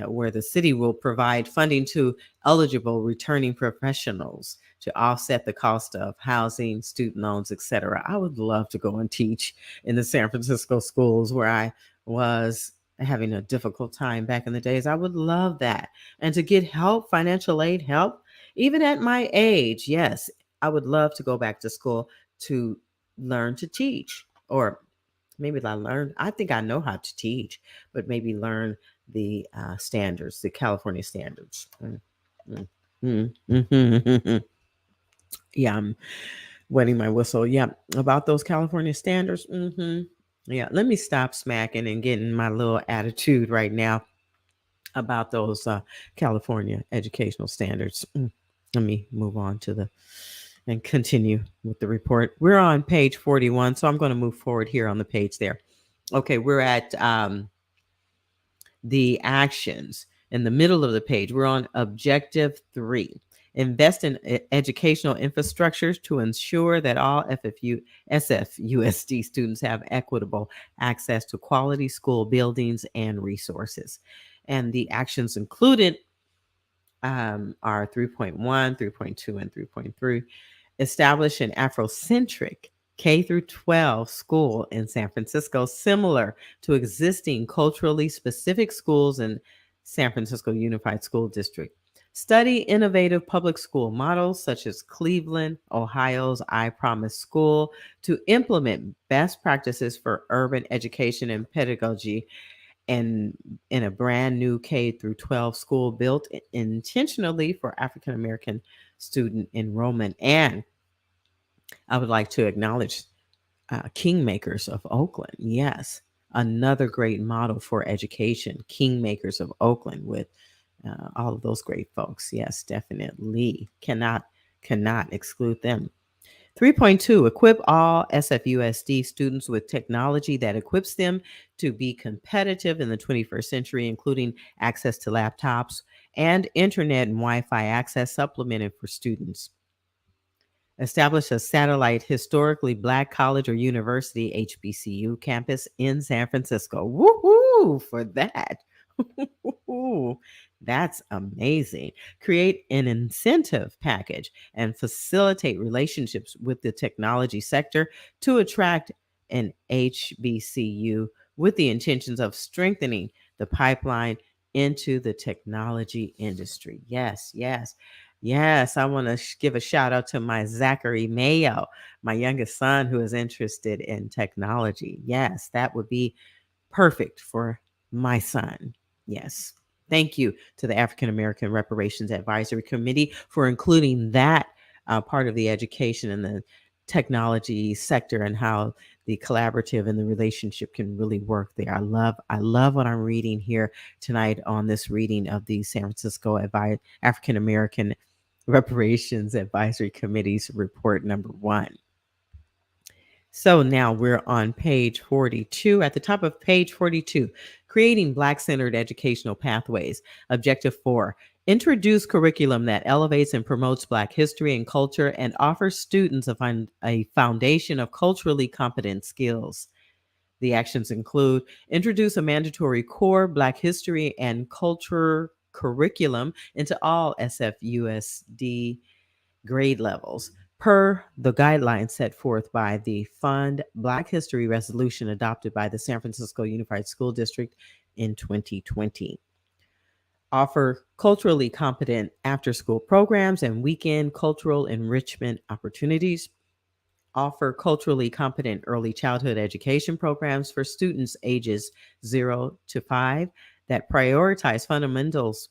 where the city will provide funding to eligible returning professionals to offset the cost of housing, student loans, etc. I would love to go and teach in the San Francisco schools where I was having a difficult time back in the days. I would love that. And to get help, financial aid help, even at my age. Yes, I would love to go back to school to learn to teach, or maybe I think I know how to teach, but maybe learn the standards, the California standards. Yeah, I'm wetting my whistle. Yeah, about those California standards. Yeah, let me stop smacking and getting my little attitude right now about those California educational standards. Let me move on and continue with the report. We're on page 41, so I'm going to move forward here on the page there. Okay, we're at the actions in the middle of the page. We're on objective 3. Invest in educational infrastructures to ensure that all SFUSD students have equitable access to quality school buildings and resources. And the actions included are 3.1, 3.2, and 3.3. Establish an Afrocentric K through 12 school in San Francisco, similar to existing culturally specific schools in San Francisco Unified School District. Study innovative public school models such as Cleveland, Ohio's I Promise School to implement best practices for urban education and pedagogy, and in a brand new K through 12 school built intentionally for African American student enrollment. And I would like to acknowledge Kingmakers of Oakland. Yes, another great model for education. Kingmakers of Oakland with all of those great folks. Yes, definitely. Cannot exclude them. 3.2, equip all SFUSD students with technology that equips them to be competitive in the 21st century, including access to laptops and internet and Wi-Fi access supplemented for students. Establish a satellite historically Black college or university, HBCU, campus in San Francisco. Woohoo for that. That's amazing. Create an incentive package and facilitate relationships with the technology sector to attract an HBCU with the intentions of strengthening the pipeline into the technology industry. Yes, yes. Yes, I want to give a shout out to my Zachary Mayo, my youngest son, who is interested in technology. Yes, that would be perfect for my son. Yes. Thank you to the African American Reparations Advisory Committee for including that part of the education and the technology sector and how the collaborative and the relationship can really work there. I love what I'm reading here tonight on this reading of the San Francisco African American Reparations Advisory Committee's report number 1. So now we're on page 42. At the top of page 42, creating Black-centered educational pathways. Objective 4, introduce curriculum that elevates and promotes Black history and culture and offers students a foundation of culturally competent skills. The actions include introduce a mandatory core Black history and culture curriculum into all SFUSD grade levels per the guidelines set forth by the Fund Black History Resolution adopted by the San Francisco Unified School District in 2020. Offer culturally competent after-school programs and weekend cultural enrichment opportunities. Offer culturally competent early childhood education programs for students ages 0 to 5 that prioritize fundamentals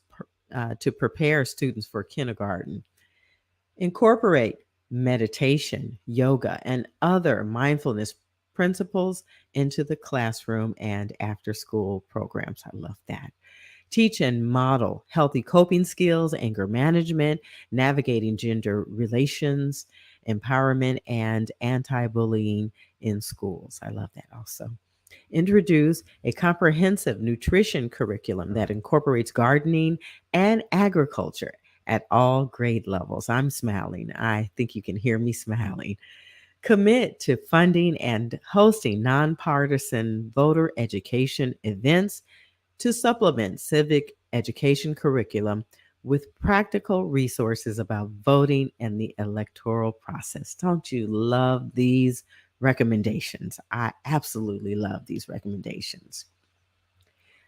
to prepare students for kindergarten. Incorporate meditation, yoga, and other mindfulness principles into the classroom and after-school programs. I love that. Teach and model healthy coping skills, anger management, navigating gender relations, empowerment, and anti-bullying in schools. I love that also. Introduce a comprehensive nutrition curriculum that incorporates gardening and agriculture at all grade levels. I'm smiling. I think you can hear me smiling. Commit to funding and hosting nonpartisan voter education events to supplement civic education curriculum with practical resources about voting and the electoral process. Don't you love these recommendations? I absolutely love these recommendations.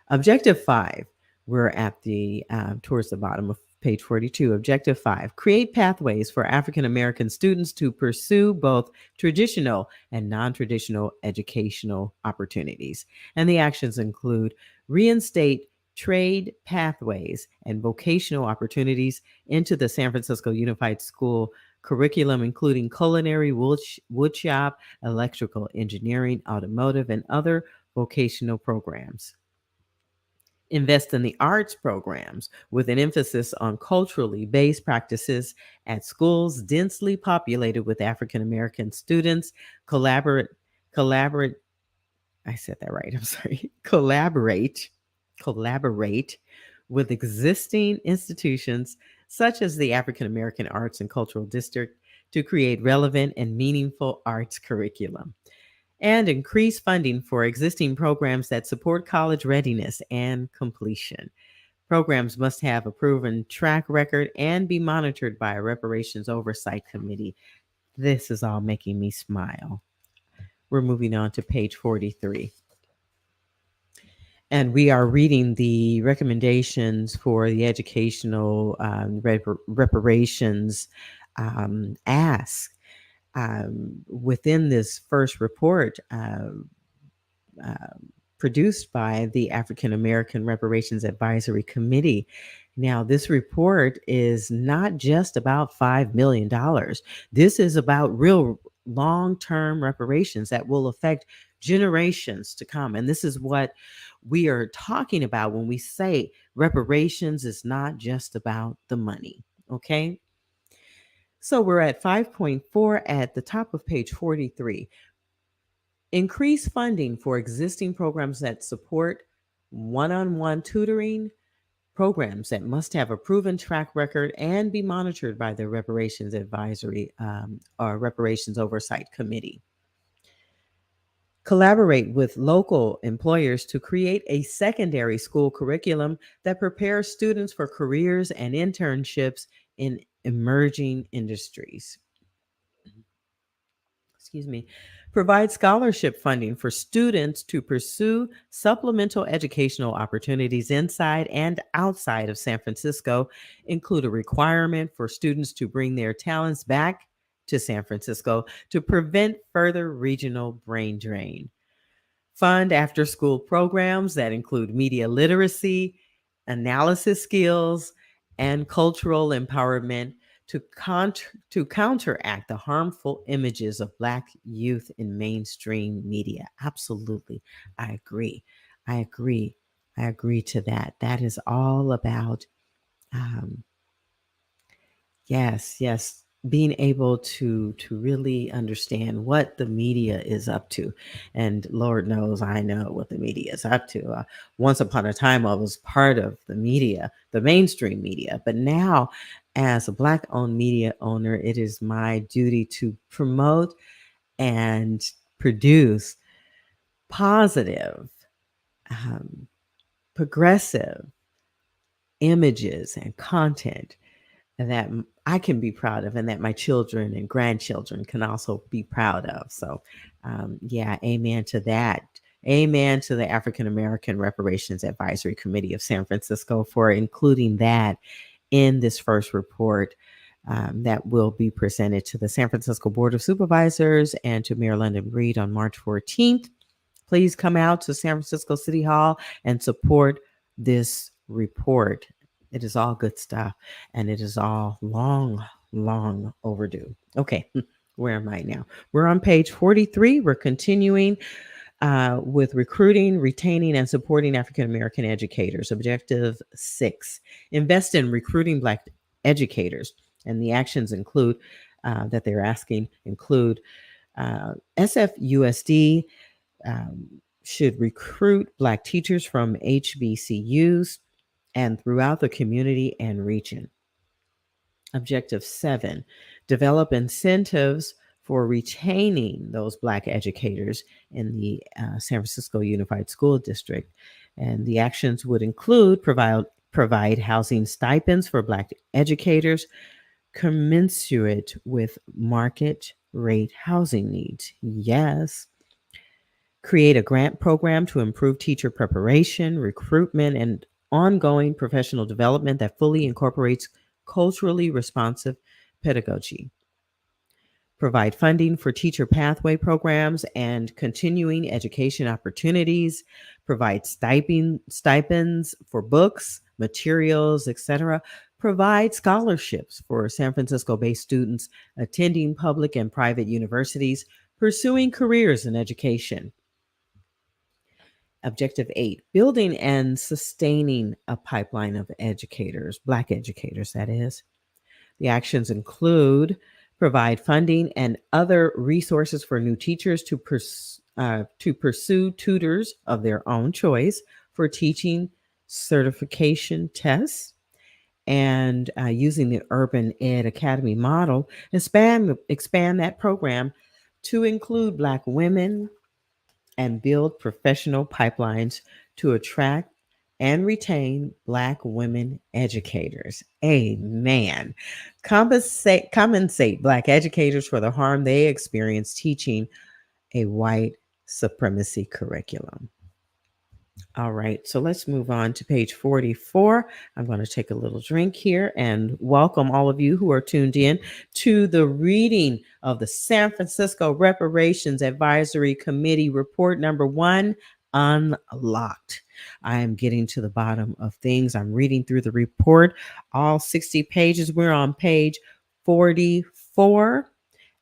Objective 5, we're at the towards the bottom of page 42. Objective 5, create pathways for African American students to pursue both traditional and non-traditional educational opportunities. And the actions include reinstate trade pathways and vocational opportunities into the San Francisco Unified School curriculum, including culinary, woodshop, electrical engineering, automotive, and other vocational programs. Invest in the arts programs with an emphasis on culturally based practices at schools densely populated with African American students. Collaborate, I said that right, I'm sorry. Collaborate with existing institutions such as the African American Arts and Cultural District to create relevant and meaningful arts curriculum. And increase funding for existing programs that support college readiness and completion. Programs must have a proven track record and be monitored by a reparations oversight committee. This is all making me smile. We're moving on to page 43. And we are reading the recommendations for the educational reparations ask. Within this first report produced by the African American Reparations Advisory Committee. Now, this report is not just about $5 million. This is about real long-term reparations that will affect generations to come. And this is what we are talking about when we say reparations is not just about the money, okay? So we're at 5.4 at the top of page 43. Increase funding for existing programs that support one-on-one tutoring, programs that must have a proven track record and be monitored by the Reparations Advisory or Reparations Oversight Committee. Collaborate with local employers to create a secondary school curriculum that prepares students for careers and internships in emerging industries. Provide scholarship funding for students to pursue supplemental educational opportunities inside and outside of San Francisco. Include a requirement for students to bring their talents back to San Francisco to prevent further regional brain drain. Fund after-school programs that include media literacy, analysis skills, and cultural empowerment to counteract the harmful images of Black youth in mainstream media. Absolutely. I agree. I agree. I agree to that. That is all about, um, yes, being able to really understand what the media is up to. And Lord knows I know what the media is up to. Once upon a time, I was part of the media, the mainstream media, but now, as a Black owned media owner, it is my duty to promote and produce positive, um, progressive images and content that I can be proud of, and that my children and grandchildren can also be proud of. So, yeah, amen to that. Amen to the African American Reparations Advisory Committee of San Francisco for including that in this first report, that will be presented to the San Francisco Board of Supervisors and to Mayor London Breed on March 14th. Please come out to San Francisco City Hall and support this report. It is all good stuff, and it is all long overdue. Okay, where am I now? We're on page 43. We're continuing with recruiting, retaining, and supporting African American educators. Objective 6: invest in recruiting Black educators. And the actions include, that they're asking include, SFUSD should recruit Black teachers from HBCUs and throughout the community and region. Objective 7: develop incentives for retaining those Black educators in the San Francisco Unified School District. And the actions would include provide housing stipends for Black educators commensurate with market rate housing needs. Yes. Create a grant program to improve teacher preparation, recruitment, and ongoing professional development that fully incorporates culturally responsive pedagogy. Provide funding for teacher pathway programs and continuing education opportunities. Provide stipends for books, materials, etc. Provide scholarships for San Francisco-based students attending public and private universities, pursuing careers in education. Objective 8: building and sustaining a pipeline of educators, Black educators, that is. The actions include provide funding and other resources for new teachers to pursue tutors of their own choice for teaching certification tests, and using the Urban Ed Academy model, expand that program to include Black women and build professional pipelines to attract and retain Black women educators. Amen. Compensate Black educators for the harm they experience teaching a white supremacy curriculum. All right, so let's move on to page 44. I'm going to take a little drink here and welcome all of you who are tuned in to the reading of the San Francisco Reparations Advisory Committee report number 1, Unlocked. I am getting to the bottom of things. I'm reading through the report, all 60 pages. We're on page 44.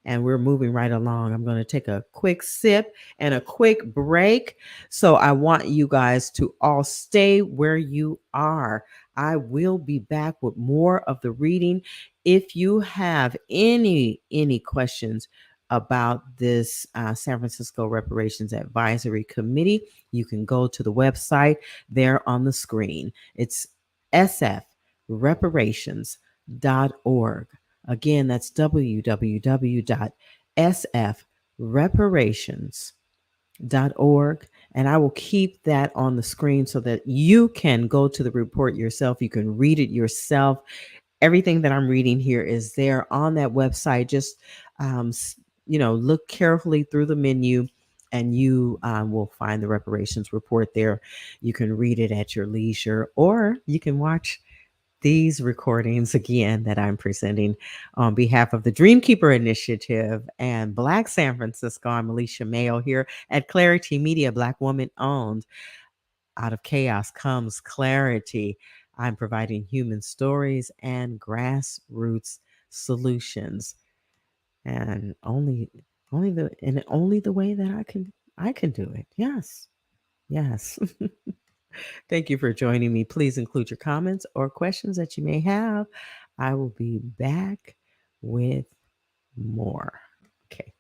And we're moving right along. I'm going to take a quick sip and a quick break. So I want you guys to all stay where you are. I will be back with more of the reading. If you have any questions about this San Francisco Reparations Advisory Committee, you can go to the website there on the screen. It's sfreparations.org. Again, that's www.sfreparations.org. And I will keep that on the screen so that you can go to the report yourself. You can read it yourself. Everything that I'm reading here is there on that website. Just, look carefully through the menu and you will find the reparations report there. You can read it at your leisure, or you can watch these recordings again that I'm presenting on behalf of the Dreamkeeper Initiative and Black San Francisco. I'm Alicia Mayo here at Clari-T Media, Black woman owned. Out of chaos comes clarity. I'm providing human stories and grassroots solutions, and only the way that I can do it. Yes. Yes. Thank you for joining me. Please include your comments or questions that you may have. I will be back with more. Okay.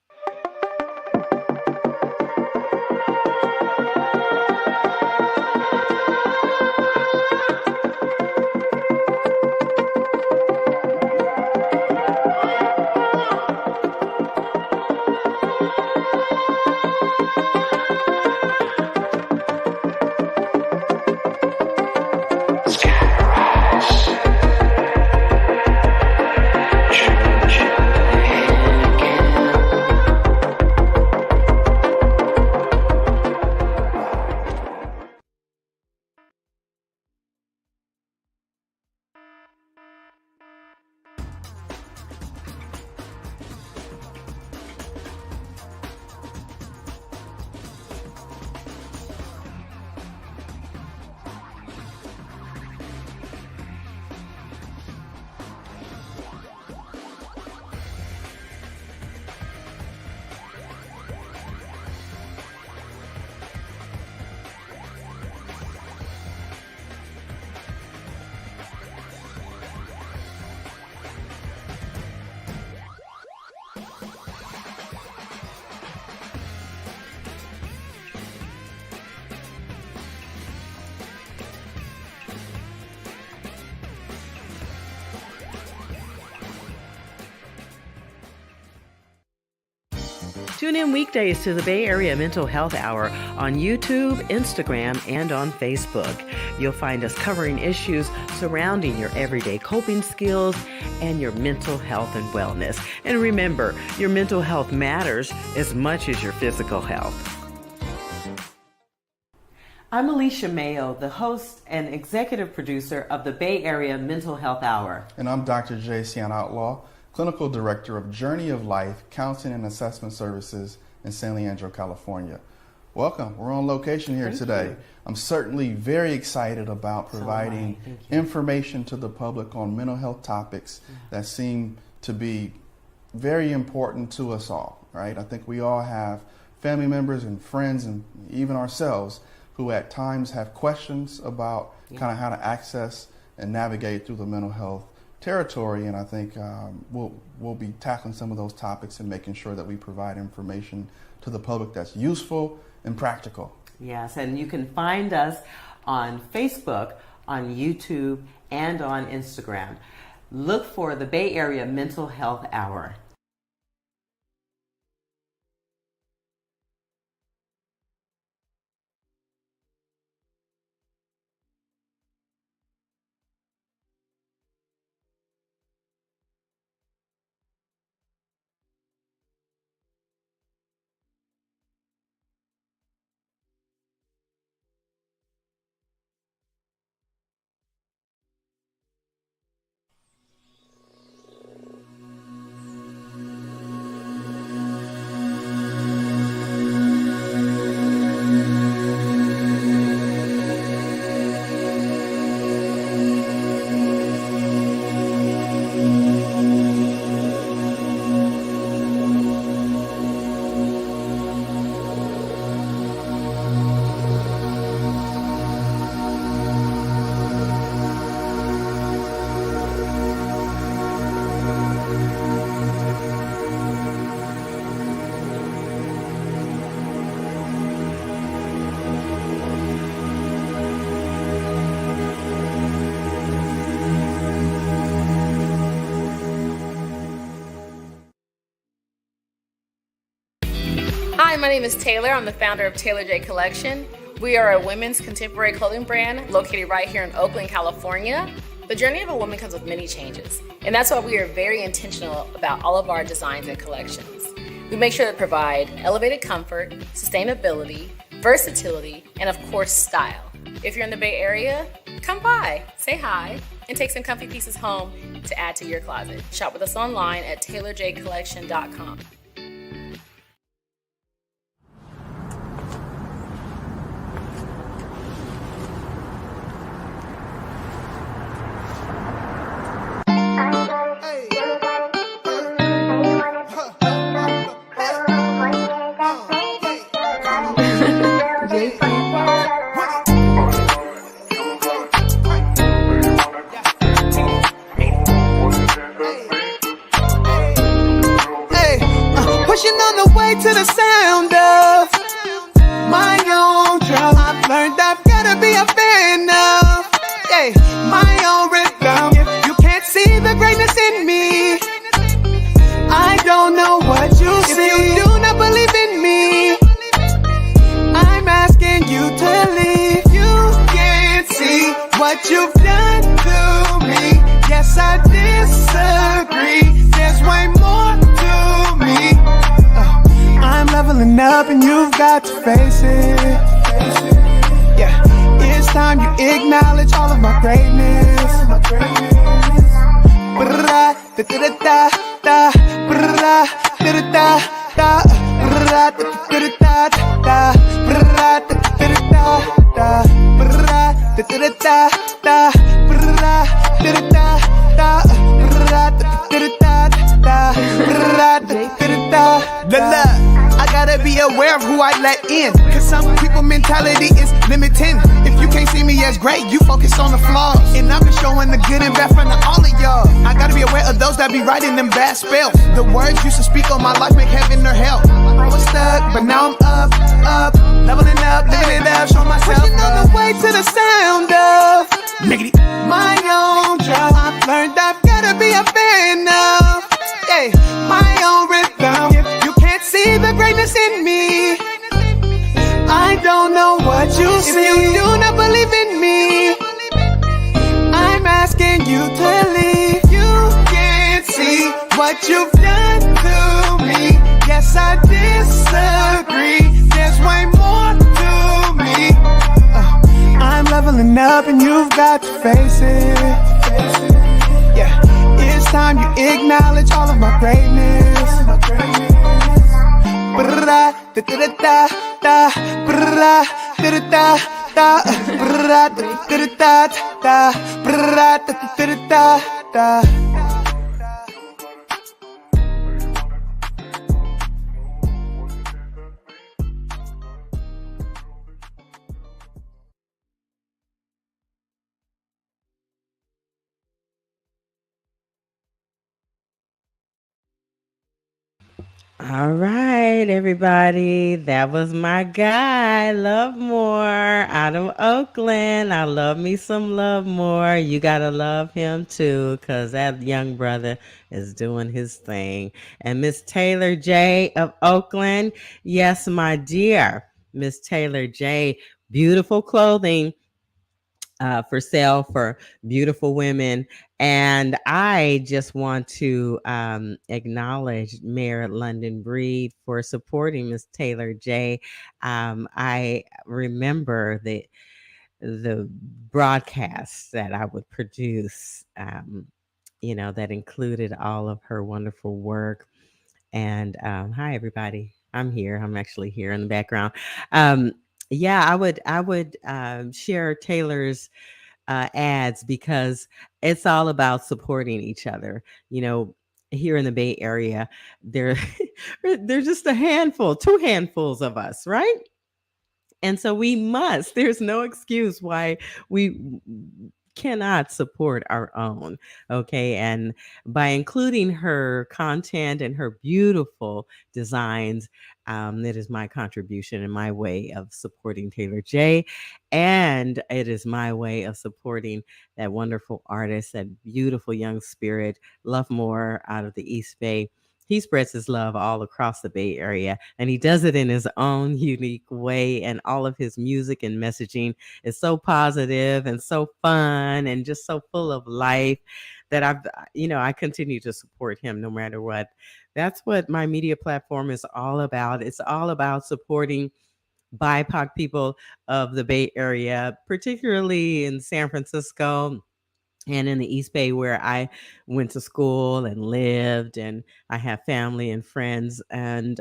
Tune in weekdays to the Bay Area Mental Health Hour on YouTube, Instagram, and on Facebook. You'll find us covering issues surrounding your everyday coping skills and your mental health and wellness. And remember, your mental health matters as much as your physical health. I'm Alicia Mayo, the host and executive producer of the Bay Area Mental Health Hour. And I'm Dr. J. Sian Outlaw, Clinical Director of Journey of Life Counseling and Assessment Services in San Leandro, California. Welcome. We're on location here today. I'm certainly very excited about providing information to the public on mental health topics that seem to be very important to us all, right? I think we all have family members and friends and even ourselves who at times have questions about kind of how to access and navigate through the mental health territory, and I think we'll be tackling some of those topics and making sure that we provide information to the public that's useful and practical. Yes, and you can find us on Facebook, on YouTube, and on Instagram. Look for the Bay Area Mental Health Hour. Hi, my name is Taylor. I'm the founder of Taylor J Collection. We are a women's contemporary clothing brand located right here in Oakland, California. The journey of a woman comes with many changes, and that's why we are very intentional about all of our designs and collections. We make sure to provide elevated comfort, sustainability, versatility, and of course, style. If you're in the Bay Area, come by, say hi, and take some comfy pieces home to add to your closet. Shop with us online at taylorjcollection.com. Hey. Hey, my own rhythm. If you can't see the greatness in me, I don't know what you see. If you do not believe in me, I'm asking you to leave. You can't see what you've done to me. Yes, I disagree. There's way more to me. I'm leveling up and you've got to face it. Yeah, it's time you acknowledge all of my greatness. I gotta be aware of who I let in, cause some people mentality is limiting. If you can't see me as great, you focus on the flaws, and I've been showing the good and bad front of all of y'all. I gotta be aware of those that be writing them bad spells. The words used to speak on my life make heaven or hell. I was stuck, but now I'm up, leveling up, living it up, show myself pushing on the way to the sound of negative. My own drum, I've learned I've gotta be a fan of. Hey, my own rhythm. If you can't see the greatness in me, I don't know what you see. If you do not believe in me, I'm asking you to leave. You can't see what you've done to me. Yes, I disagree. There's way more to me. I'm leveling up and you've got to face it. Yeah, it's time you acknowledge all of my greatness. All right, everybody. That was my guy, Love More, out of Oakland. I love me some Love More. You got to love him too, because that young brother is doing his thing. And Miss Taylor J of Oakland. Yes, my dear. Miss Taylor J. Beautiful clothing for sale for beautiful women. And I just want to acknowledge Mayor London Breed for supporting Miss Taylor J. I remember the broadcasts that I would produce, that included all of her wonderful work. And hi, everybody. I'm here. I'm actually here in the background. Um, yeah, I would share Taylor's ads because it's all about supporting each other. Here in the Bay Area, there there's just a handful, two handfuls of us, right? And so we must. There's no excuse why we cannot support our own. Okay. And by including her content and her beautiful designs, it is my contribution and my way of supporting Taylor J. And it is my way of supporting that wonderful artist, that beautiful young spirit, Love More out of the East Bay. He spreads his love all across the Bay Area, and he does it in his own unique way. And all of his music and messaging is so positive and so fun and just so full of life that I continue to support him no matter what. That's what my media platform is all about. It's all about supporting BIPOC people of the Bay Area, particularly in San Francisco and in the East Bay where I went to school and lived, and I have family and friends. And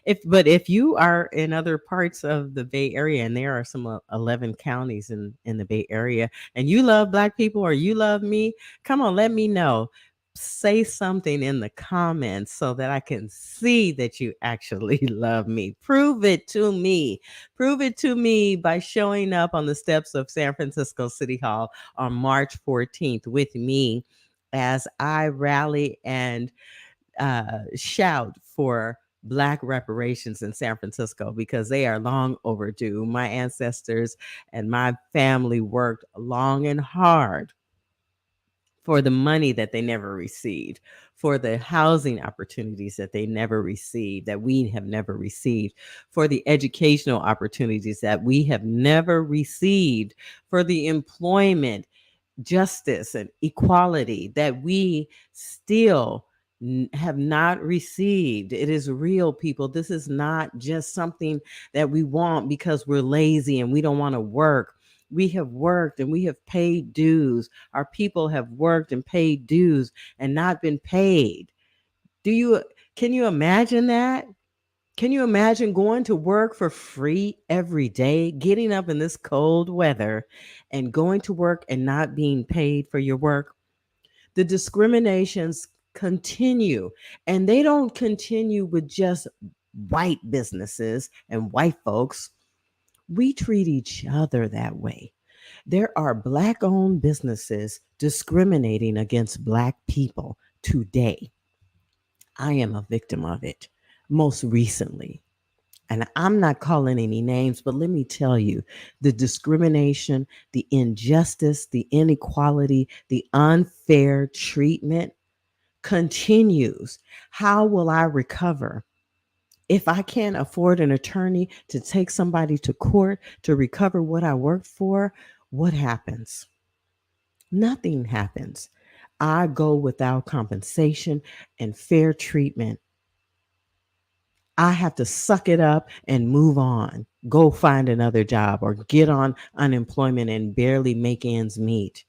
if you are in other parts of the Bay Area, and there are some 11 counties in the Bay Area, and you love Black people or you love me, come on, let me know. Say something in the comments so that I can see that you actually love me. Prove it to me. Prove it to me by showing up on the steps of San Francisco City Hall on March 14th with me as I rally and shout for Black reparations in San Francisco because they are long overdue. My ancestors and my family worked long and hard for the money that they never received, for the housing opportunities that they never received, that we have never received, for the educational opportunities that we have never received, for the employment, justice, and equality that we still have not received. It is real, people. This is not just something that we want because we're lazy and we don't want to work. We have worked and we have paid dues. Our people have worked and paid dues and not been paid. Do you can you imagine that? Can you imagine going to work for free every day, getting up in this cold weather and going to work and not being paid for your work? The discriminations continue, and they don't continue with just white businesses and white folks. We treat each other that way. There are Black owned businesses discriminating against Black people today. I am a victim of it most recently. And I'm not calling any names, but let me tell you the discrimination, the injustice, the inequality, the unfair treatment continues. How will I recover? If I can't afford an attorney to take somebody to court to recover what I worked for, what happens? Nothing happens. I go without compensation and fair treatment. I have to suck it up and move on, go find another job or get on unemployment and barely make ends meet.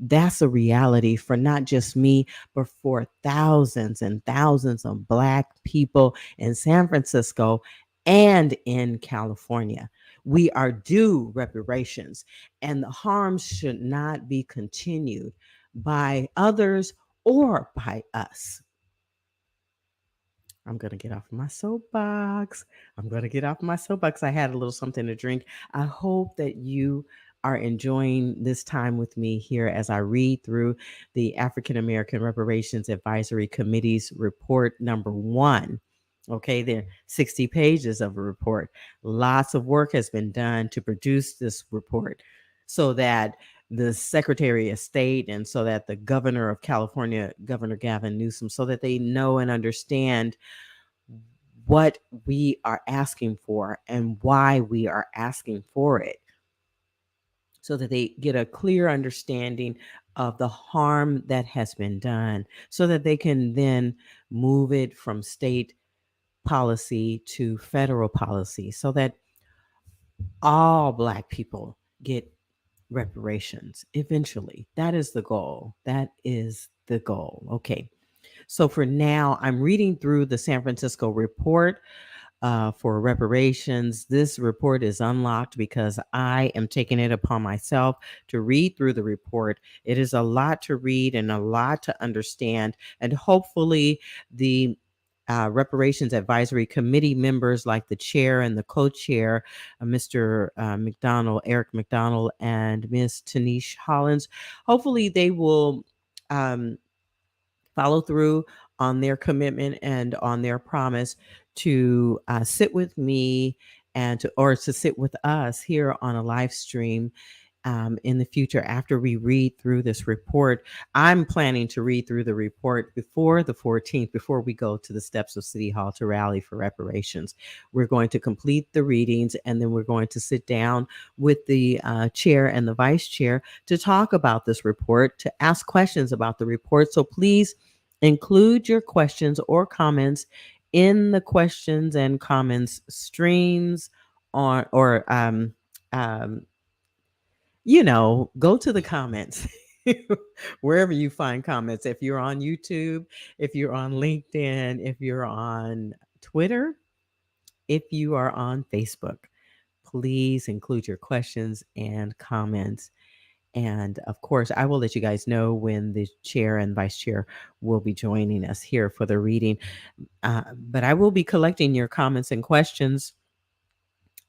That's a reality for not just me, but for thousands and thousands of Black people in San Francisco and in California. We are due reparations, and the harms should not be continued by others or by us. I'm going to get off my soapbox. I'm going to get off my soapbox. I had a little something to drink. I hope that you are enjoying this time with me here as I read through the African American Reparations Advisory Committee's report number 1. Okay, there are 60 pages of a report. Lots of work has been done to produce this report so that the Secretary of State and so that the Governor of California, Governor Gavin Newsom, so that they know and understand what we are asking for and why we are asking for it, so that they get a clear understanding of the harm that has been done, so that they can then move it from state policy to federal policy, so that all Black people get reparations eventually. That is the goal. That is the goal. Okay. So for now, I'm reading through the San Francisco report for reparations. This report is unlocked because I am taking it upon myself to read through the report. It is a lot to read and a lot to understand. And hopefully, the Reparations Advisory Committee members, like the chair and the co-chair, Mr. McDonald, Eric McDonald, and Ms. Tanish Hollins, hopefully they will follow through on their commitment and on their promise to sit with me and to sit with us here on a live stream in the future after we read through this report. I'm planning to read through the report before the 14th, before we go to the steps of City Hall to rally for reparations. We're going to complete the readings, and then we're going to sit down with the chair and the vice chair to talk about this report, to ask questions about the report. So please include your questions or comments in the questions and comments streams on, or go to the comments wherever you find comments. If you're on YouTube, if you're on LinkedIn, if you're on Twitter, if you are on Facebook, please include your questions and comments. And of course, I will let you guys know when the chair and vice chair will be joining us here for the reading. But I will be collecting your comments and questions,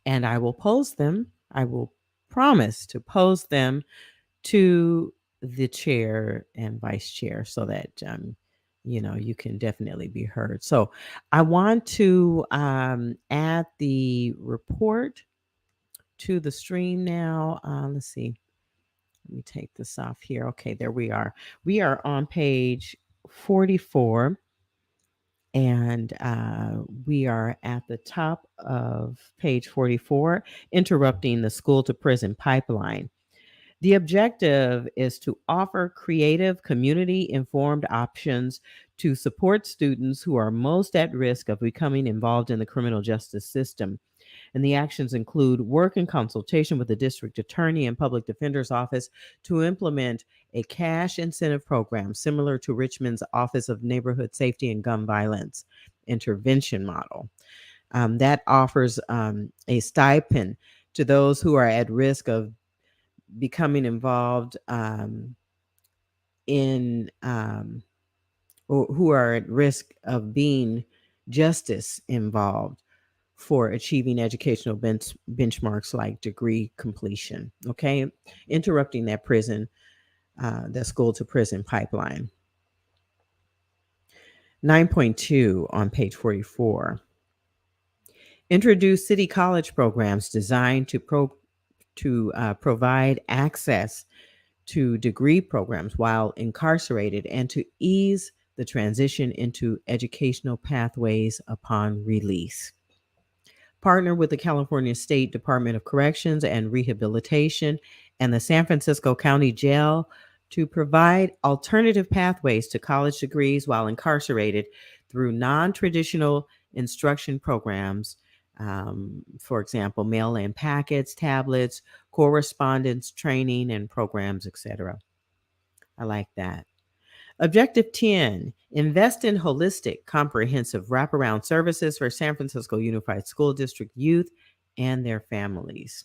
and I will pose them. I will promise to pose them to the chair and vice chair so that you can definitely be heard. So I want to add the report to the stream now. Let's see. Let me take this off here. Okay, there we are. We are on page 44, and we are at the top of page 44, interrupting the school to prison pipeline. The objective is to offer creative, community informed options to support students who are most at risk of becoming involved in the criminal justice system. And the actions include work in consultation with the district attorney and public defender's office to implement a cash incentive program similar to Richmond's Office of Neighborhood Safety and Gun Violence intervention model. That offers a stipend to those who are at risk of becoming involved in or who are at risk of being justice involved for achieving educational benchmarks like degree completion. Okay, interrupting that that school to prison pipeline. 9.2 on page 44. Introduce city college programs designed to provide access to degree programs while incarcerated and to ease the transition into educational pathways upon release. Partner with the California State Department of Corrections and Rehabilitation and the San Francisco County Jail to provide alternative pathways to college degrees while incarcerated through non-traditional instruction programs. For example, mail-in packets, tablets, correspondence training, and programs, etc. I like that. Objective 10, invest in holistic, comprehensive wraparound services for San Francisco Unified School District youth and their families.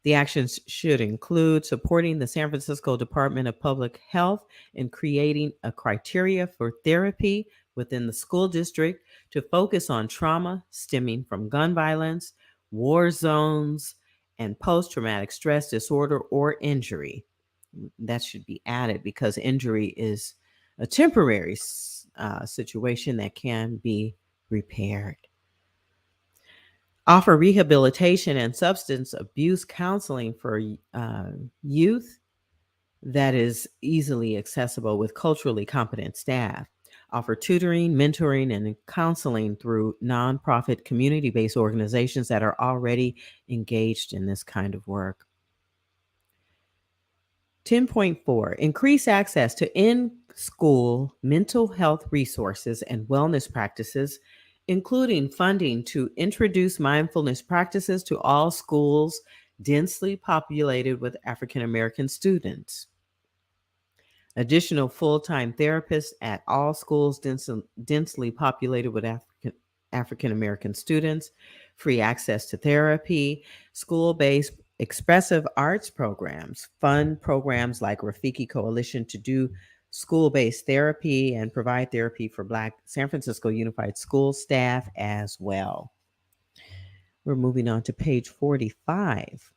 The actions should include supporting the San Francisco Department of Public Health in creating a criteria for therapy within the school district to focus on trauma stemming from gun violence, war zones, and post-traumatic stress disorder or injury. That should be added because injury is a temporary situation that can be repaired. Offer rehabilitation and substance abuse counseling for youth that is easily accessible with culturally competent staff. Offer tutoring, mentoring, and counseling through nonprofit community-based organizations that are already engaged in this kind of work. 10.4, increase access to in-school mental health resources and wellness practices, including funding to introduce mindfulness practices to all schools densely populated with African American students. Additional full-time therapists at all schools densely populated with African American students, free access to therapy, school-based expressive arts programs, fund programs like Rafiki Coalition to do school-based therapy and provide therapy for Black San Francisco Unified School staff as well. We're moving on to page 45.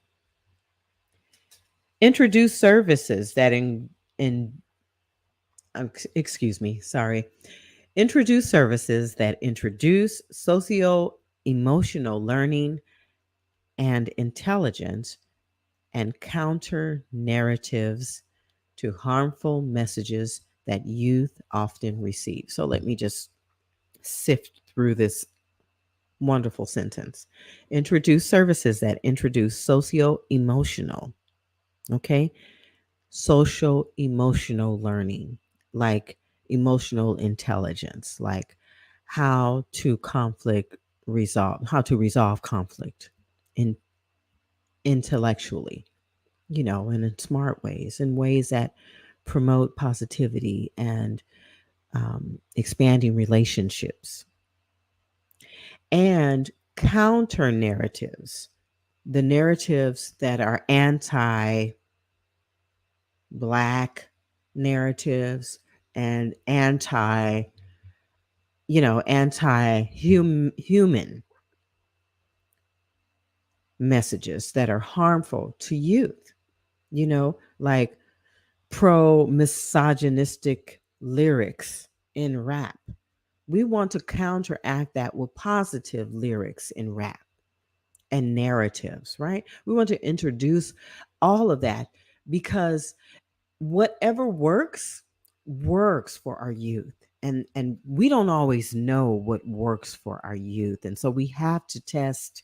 Introduce services that Introduce services that introduce socio-emotional learning and intelligence and counter narratives to harmful messages that youth often receive. So let me just sift through this wonderful sentence. Introduce services that introduce socio-emotional, okay? Social emotional learning, like emotional intelligence, like how to resolve conflict intellectually, and in smart ways, in ways that promote positivity and expanding relationships. And counter narratives, the narratives that are anti-Black narratives and anti-human messages that are harmful to youth, like pro-misogynistic lyrics in rap. We want to counteract that with positive lyrics in rap and narratives, right? We want to introduce all of that because whatever works for our youth. And we don't always know what works for our youth. And so we have to test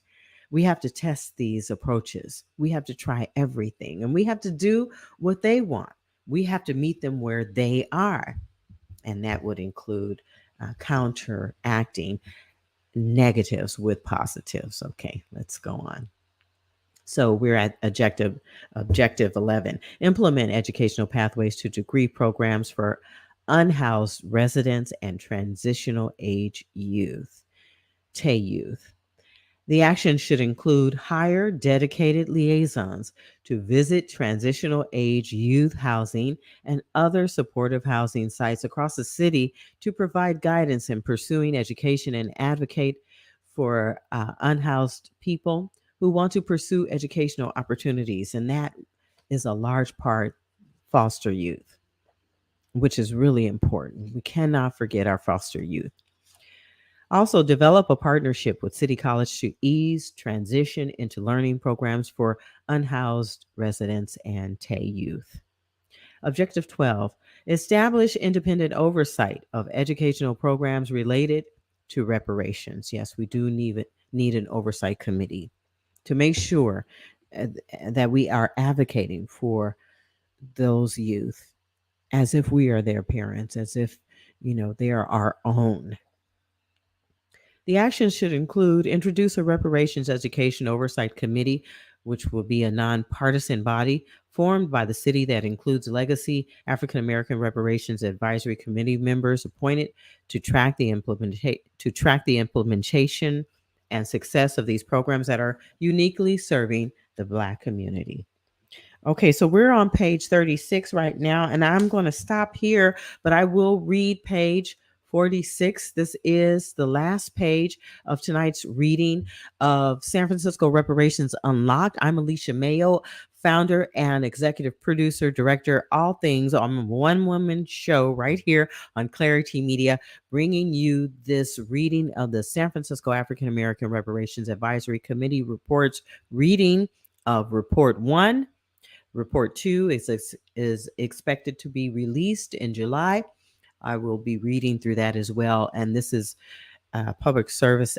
these approaches. We have to try everything and we have to do what they want. We have to meet them where they are. And that would include counteracting negatives with positives. Okay, let's go on. So we're at objective 11. Implement educational pathways to degree programs for unhoused residents and transitional age youth, TAY youth. The action should include hire dedicated liaisons to visit transitional age youth housing and other supportive housing sites across the city to provide guidance in pursuing education and advocate for unhoused people who want to pursue educational opportunities. And that is a large part foster youth, which is really important. We cannot forget our foster youth. Also, develop a partnership with City College to ease transition into learning programs for unhoused residents and TAY youth. Objective 12, establish independent oversight of educational programs related to reparations. Yes, we do need an oversight committee to make sure that we are advocating for those youth as if we are their parents, as if, they are our own. The actions should include introduce a reparations education oversight committee, which will be a nonpartisan body formed by the city that includes legacy African American reparations advisory committee members appointed to track the implementation and success of these programs that are uniquely serving the Black community. Okay, so we're on page 36 right now, and I'm going to stop here, but I will read page 46. This is the last page of tonight's reading of San Francisco Reparations Unlocked. I'm Alicia Mayo, founder and executive producer, director, all things on a one-woman show right here on Clari-T Media, bringing you this reading of the San Francisco African American Reparations Advisory Committee reports, reading of Report 1. Report 2 is expected to be released in July. I will be reading through that as well. And this is a public service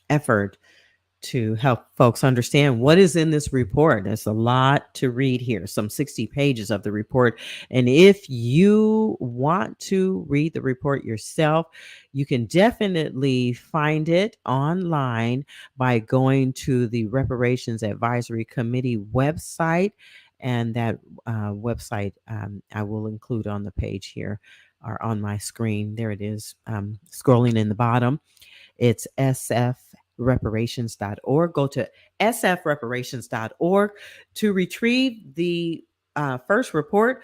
effort to help folks understand what is in this report. There's a lot to read here, some 60 pages of the report. And if you want to read the report yourself, you can definitely find it online by going to the Reparations Advisory Committee website. And that website I will include on the page here or on my screen. There it is, scrolling in the bottom. It's sfreparations.org. Go to sfreparations.org to retrieve the first report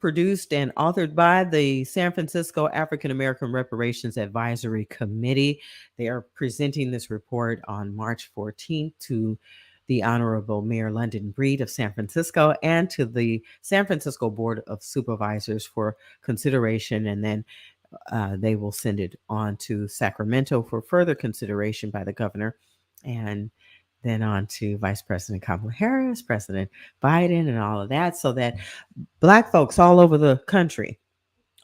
produced and authored by the San Francisco African American Reparations Advisory Committee. They are presenting this report on March 14th to the Honorable Mayor London Breed of San Francisco and to the San Francisco Board of Supervisors for consideration, and then they will send it on to Sacramento for further consideration by the governor, and then on to Vice President Kamala Harris, President Biden, and all of that, so that Black folks all over the country,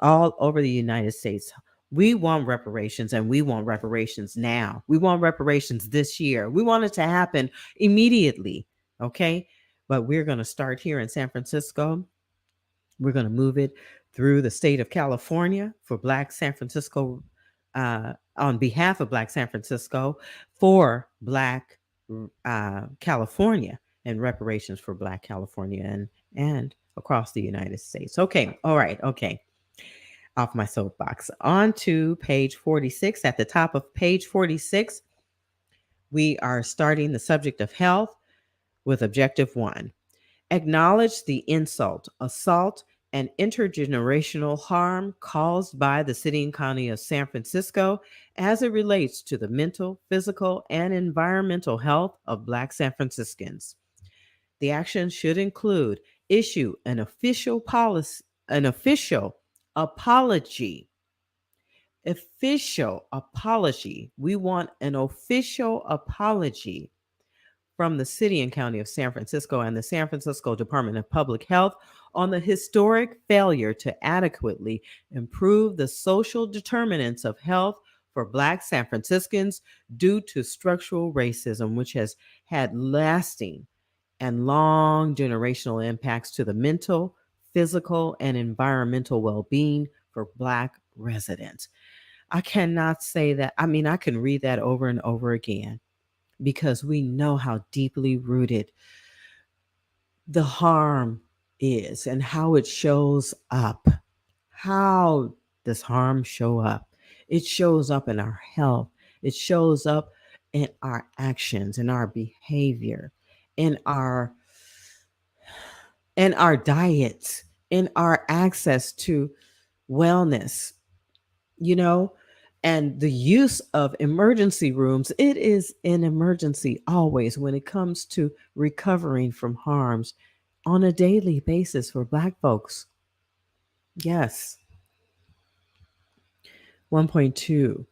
all over the United States, we want reparations, and we want reparations now. We want reparations this year. We want it to happen immediately, okay? But we're going to start here in San Francisco. We're going to move it through the state of California for Black San Francisco, on behalf of Black San Francisco, for Black California, and reparations for Black California and across the United States. Okay, all right, okay. Off my soapbox. On to page 46. At the top of page 46, we are starting the subject of health with objective 1. Acknowledge the insult, assault, and intergenerational harm caused by the city and county of San Francisco as it relates to the mental, physical, and environmental health of Black San Franciscans. The action should include issue an official apology. Official apology. We want an official apology from the City and County of San Francisco and the San Francisco Department of Public Health on the historic failure to adequately improve the social determinants of health for Black San Franciscans due to structural racism, which has had lasting and long generational impacts to the mental, physical, and environmental well being for Black residents. I cannot say that. I mean, I can read that over and over again because we know how deeply rooted the harm is and how it shows up. How does harm show up? It shows up in our health, it shows up in our actions, in our behavior, in our diets, in our access to wellness, you know, and the use of emergency rooms. It is an emergency always when it comes to recovering from harms on a daily basis for Black folks. Yes. 1.2,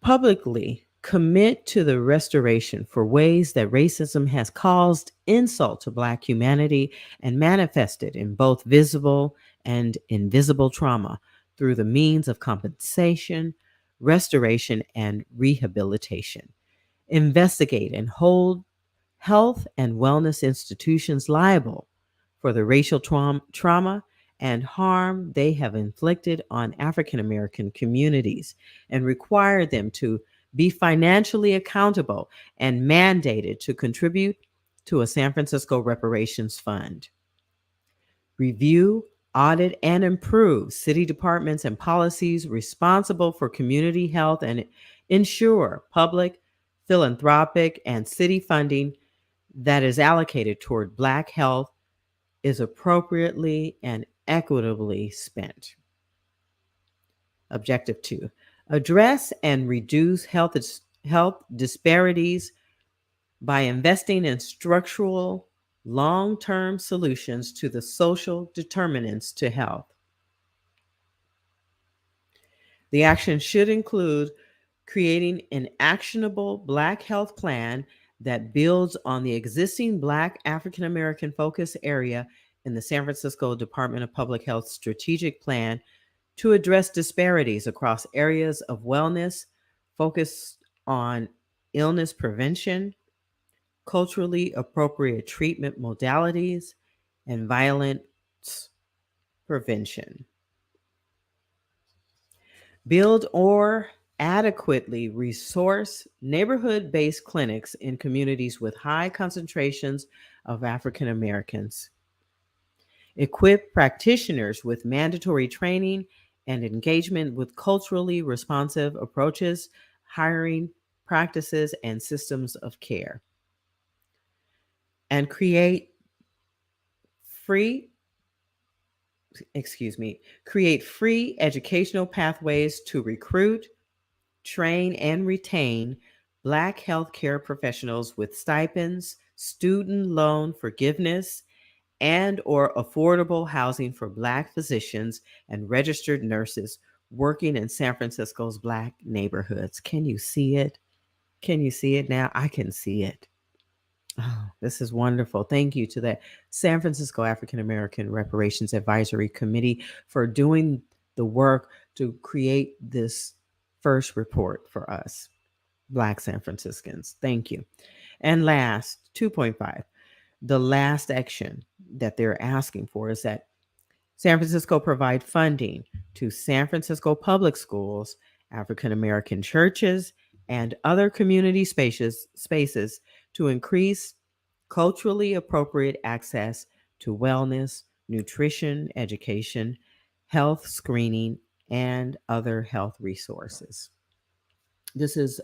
publicly commit to the restoration for ways that racism has caused insult to Black humanity and manifested in both visible and invisible trauma through the means of compensation, restoration, and rehabilitation. Investigate and hold health and wellness institutions liable for the racial trauma and harm they have inflicted on African American communities and require them to be financially accountable and mandated to contribute to a San Francisco reparations fund. Review, audit, and improve city departments and policies responsible for community health and ensure public, philanthropic, and city funding that is allocated toward Black health is appropriately and equitably spent. Objective 2, address and reduce health disparities by investing in structural, long-term solutions to the social determinants to health. The action should include creating an actionable Black health plan that builds on the existing Black African American focus area in the San Francisco Department of Public Health strategic plan to address disparities across areas of wellness focused on illness prevention, culturally appropriate treatment modalities, and violence prevention. Build or adequately resource neighborhood based clinics in communities with high concentrations of African Americans. Equip practitioners with mandatory training and engagement with culturally responsive approaches, hiring practices, and systems of care. And free create free educational pathways to recruit, train, and retain Black healthcare professionals with stipends, student loan forgiveness, and or affordable housing for Black physicians and registered nurses working in San Francisco's Black neighborhoods. Can you see it? Can you see it now? I can see it. Oh, this is wonderful. Thank you to the San Francisco African American Reparations Advisory Committee for doing the work to create this first report for us, Black San Franciscans. Thank you. And last, 2.5, the last action that they're asking for is that San Francisco provide funding to San Francisco public schools, African American churches, and other community spaces to increase culturally appropriate access to wellness, nutrition, education, health screening, and other health resources. This is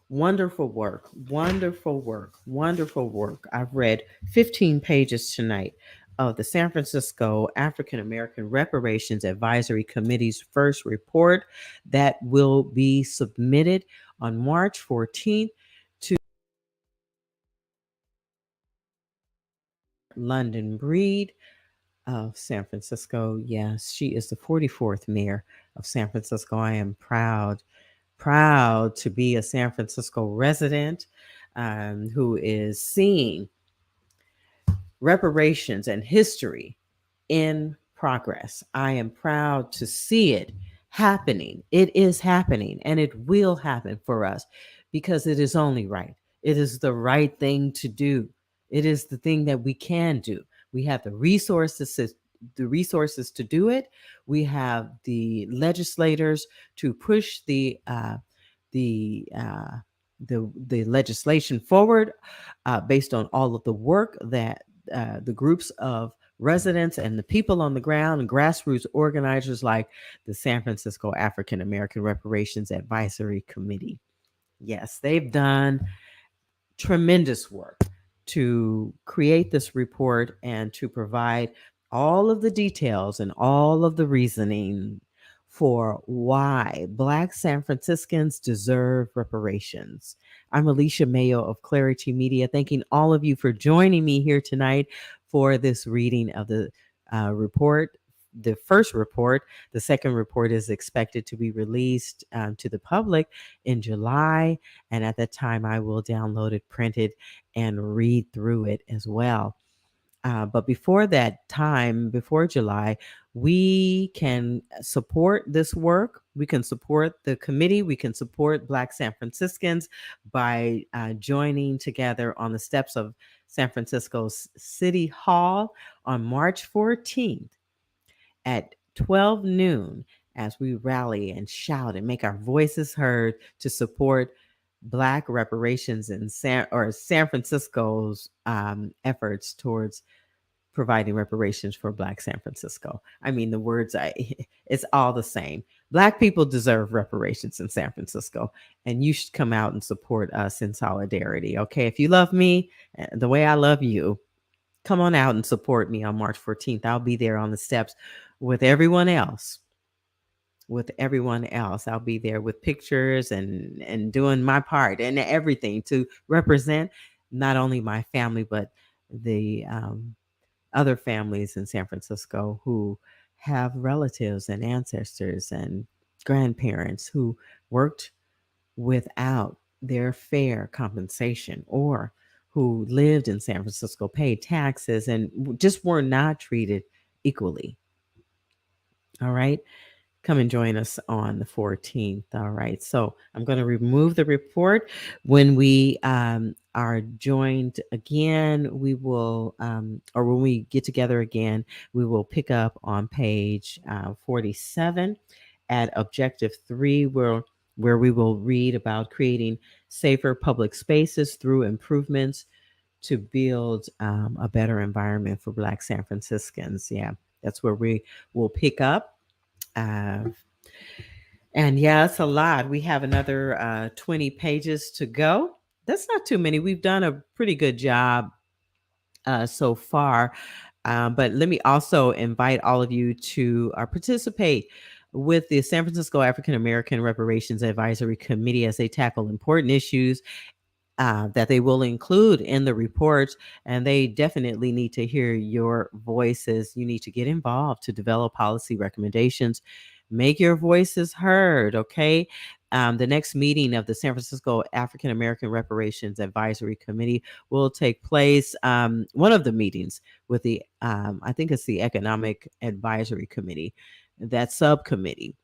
wonderful work, wonderful work, wonderful work. I've read 15 pages tonight of the San Francisco African American Reparations Advisory Committee's first report that will be submitted on March 14th to London Breed. of San Francisco. Yes, she is the 44th mayor of San Francisco. I am proud to be a San Francisco resident who is seeing reparations and history in progress. I am proud to see it happening. It is happening and it will happen for us because it is only right. It is the right thing to do. It is the thing that we can do. We have the resources to do it. We have the legislators to push the uh, the legislation forward based on all of the work that the groups of residents and the people on the ground and grassroots organizers like the San Francisco African American Reparations Advisory Committee. Yes, they've done tremendous work to create this report and to provide all of the details and all of the reasoning for why Black San Franciscans deserve reparations. I'm Alicia Mayo of Clari-T Media, thanking all of you for joining me here tonight for this reading of the report. The first report, the second report is expected to be released to the public in July. And at that time, I will download it, print it, and read through it as well. But before that time, before July, we can support this work. We can support the committee. We can support Black San Franciscans by joining together on the steps of San Francisco's City Hall on March 14th at 12 noon as we rally and shout and make our voices heard to support Black reparations in San Francisco's efforts towards providing reparations for Black San Francisco. I mean, the words, it's all the same. Black people deserve reparations in San Francisco, and you should come out and support us in solidarity. Okay, if you love me the way I love you, come on out and support me on March 14th. I'll be there on the steps with everyone else. I'll be there with pictures and doing my part and everything to represent not only my family, but the other families in San Francisco who have relatives and ancestors and grandparents who worked without their fair compensation, or who lived in San Francisco, paid taxes, and just were not treated equally. All right. Come and join us on the 14th. All right. So I'm going to remove the report. When we are joined again, we will, or when we get together again, we will pick up on page 47 at Objective 3, where we will read about creating safer public spaces through improvements to build a better environment for Black San Franciscans. Yeah, that's where we will pick up. And yeah, it's a lot. We have another 20 pages to go. That's not too many. We've done a pretty good job so far. But let me also invite all of you to participate with the San Francisco African American Reparations Advisory Committee as they tackle important issues that they will include in the reports, and they definitely need to hear your voices. You need to get involved to develop policy recommendations. Make your voices heard, okay? The next meeting of the San Francisco African American Reparations Advisory Committee will take place. One of the meetings with the, I think it's the Economic Advisory Committee, that subcommittee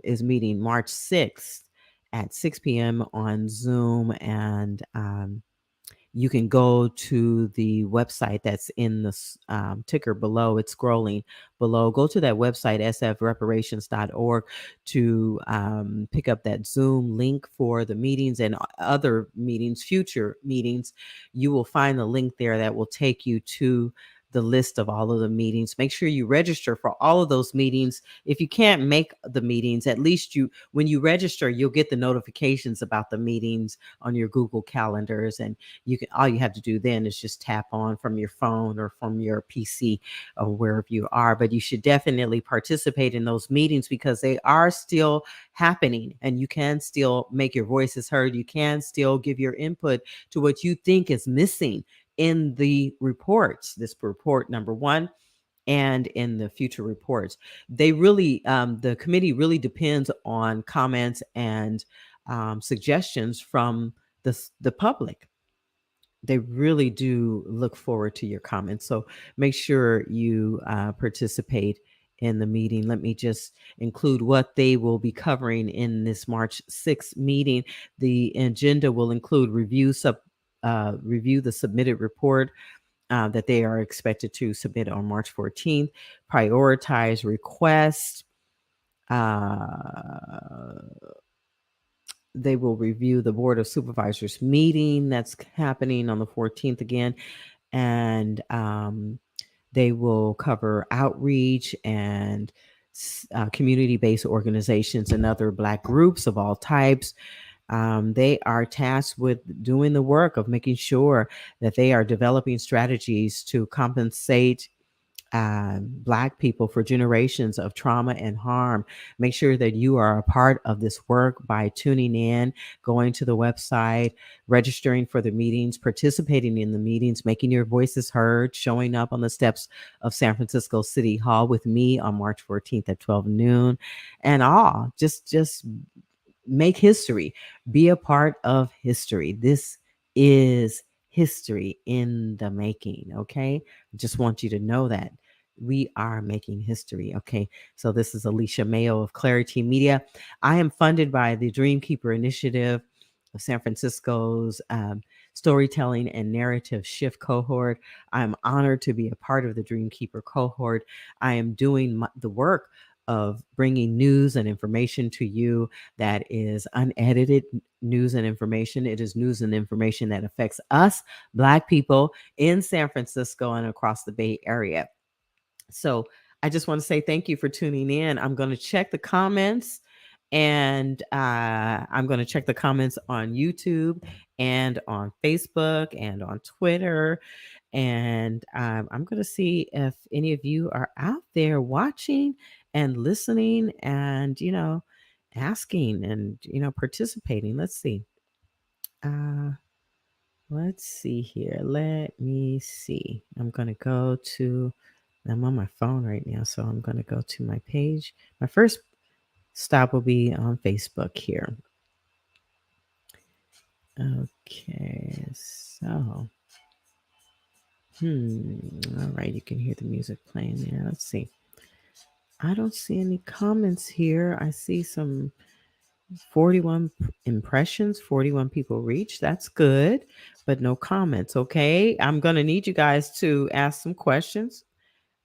is meeting March 6th at 6 p.m. on Zoom. And you can go to the website that's in the ticker below. It's scrolling below. Go to that website, sfreparations.org, to pick up that Zoom link for the meetings and other meetings, future meetings. You will find the link there that will take you to the list of all of the meetings. Make sure you register for all of those meetings. If you can't make the meetings, at least when you register, you'll get the notifications about the meetings on your Google calendars. And all you have to do then is just tap on from your phone or from your PC or wherever you are. But you should definitely participate in those meetings because they are still happening, and you can still make your voices heard. You can still give your input to what you think is missing in the reports. This report number 1 and in the future reports. They really, the committee really depends on comments and suggestions from the public. They really do look forward to your comments. So make sure you participate in the meeting. Let me just include what they will be covering in this March 6th meeting. The agenda will include review the submitted report that they are expected to submit on March 14th, prioritize requests. They will review the Board of Supervisors meeting that's happening on the 14th again, and they will cover outreach and community-based organizations and other Black groups of all types. They are tasked with doing the work of making sure that they are developing strategies to compensate Black people for generations of trauma and harm. Make sure that you are a part of this work by tuning in, going to the website, registering for the meetings, participating in the meetings, making your voices heard, showing up on the steps of San Francisco City Hall with me on March 14th at 12 noon, and all. Just make history. Be a part of history. This is history in the making. Okay. Just want you to know that we are making history. Okay. So this is Alicia Mayo of Clari-T Media. I am funded by the Dreamkeeper Initiative of San Francisco's storytelling and narrative shift cohort. I'm honored to be a part of the Dreamkeeper cohort. I am doing the work of bringing news and information to you that is unedited news and information. It is news and information that affects us, Black people in San Francisco and across the Bay Area. So I just want to say thank you for tuning in. I'm going to check the comments, and I'm going to check the comments on YouTube and on Facebook and on Twitter. And I'm going to see if any of you are out there watching and listening and, asking and, participating. Let's see. Let's see here. Let me see. I'm on my phone right now, so I'm going to go to my page. My first stop will be on Facebook here. Okay, so all right, you can hear the music playing there. Let's see. I don't see any comments here. I see some 41 impressions, 41 people reached. That's good, but no comments. Okay, I'm going to need you guys to ask some questions.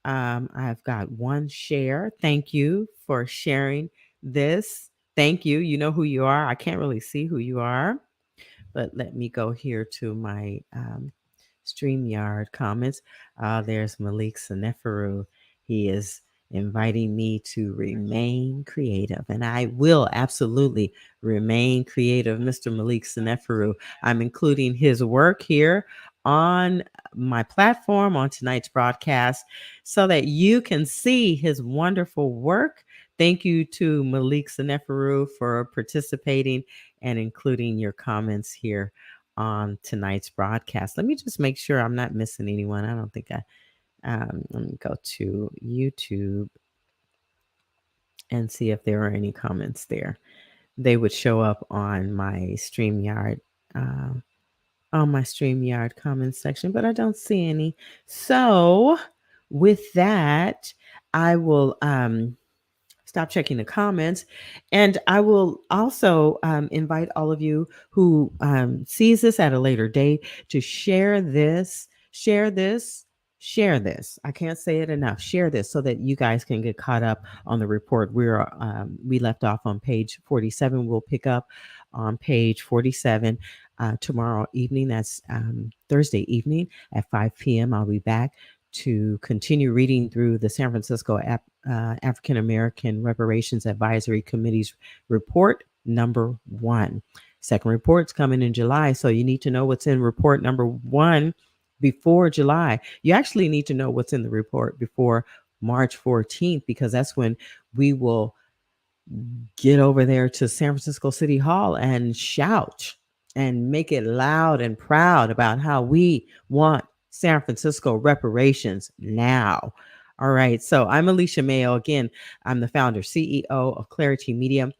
I've got one share. Thank you for sharing this. Thank you. You know who you are. I can't really see who you are, but let me go here to my StreamYard comments. There's Malik Seneferu. He is inviting me to remain creative, and I will absolutely remain creative. Mr. Malik Seneferu, I'm including his work here on my platform on tonight's broadcast so that you can see his wonderful work. Thank you to Malik Seneferu for participating and including your comments here on tonight's broadcast. Let me just make sure I'm not missing anyone. I don't think let me go to YouTube and see if there are any comments there. They would show up on my StreamYard comment section, but I don't see any. So with that, I will stop checking the comments, and I will also invite all of you who sees this at a later date to share this. I can't say it enough. Share this so that you guys can get caught up on the report. We left off on page 47. We'll pick up on page 47 tomorrow evening. That's Thursday evening at 5 p.m. I'll be back to continue reading through the San Francisco African American Reparations Advisory Committee's report number 1. Second report's coming in July, so you need to know what's in report number 1 before July. You actually need to know what's in the report before March 14th, because that's when we will get over there to San Francisco City Hall and shout and make it loud and proud about how we want San Francisco reparations now. All right. So I'm Alicia Mayo. Again, I'm the founder, CEO of Clari-T Media.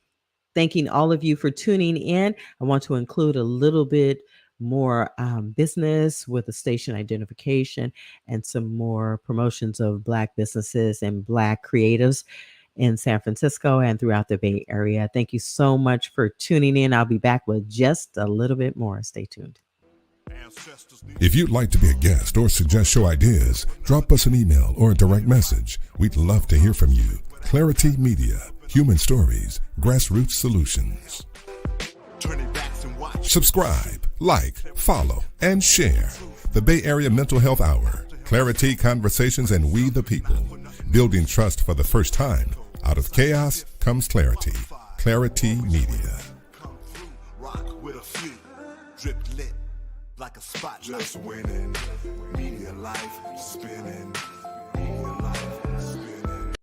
Thanking all of you for tuning in. I want to include a little bit more business with the station identification and some more promotions of Black businesses and Black creatives in San Francisco and throughout the Bay Area. Thank you so much for tuning in. I'll be back with just a little bit more. Stay tuned. If you'd like to be a guest or suggest show ideas, drop us an email or a direct message. We'd love to hear from you. Clari-T Media, human stories, grassroots solutions. Subscribe, like, follow, and share. The Bay Area Mental Health Hour, Clari-T Conversations, and We the People. Building trust for the first time. Out of chaos comes clarity. Clari-T Media. Drip lit like a spotlight. Just winning. Media life spinning. Media life spinning.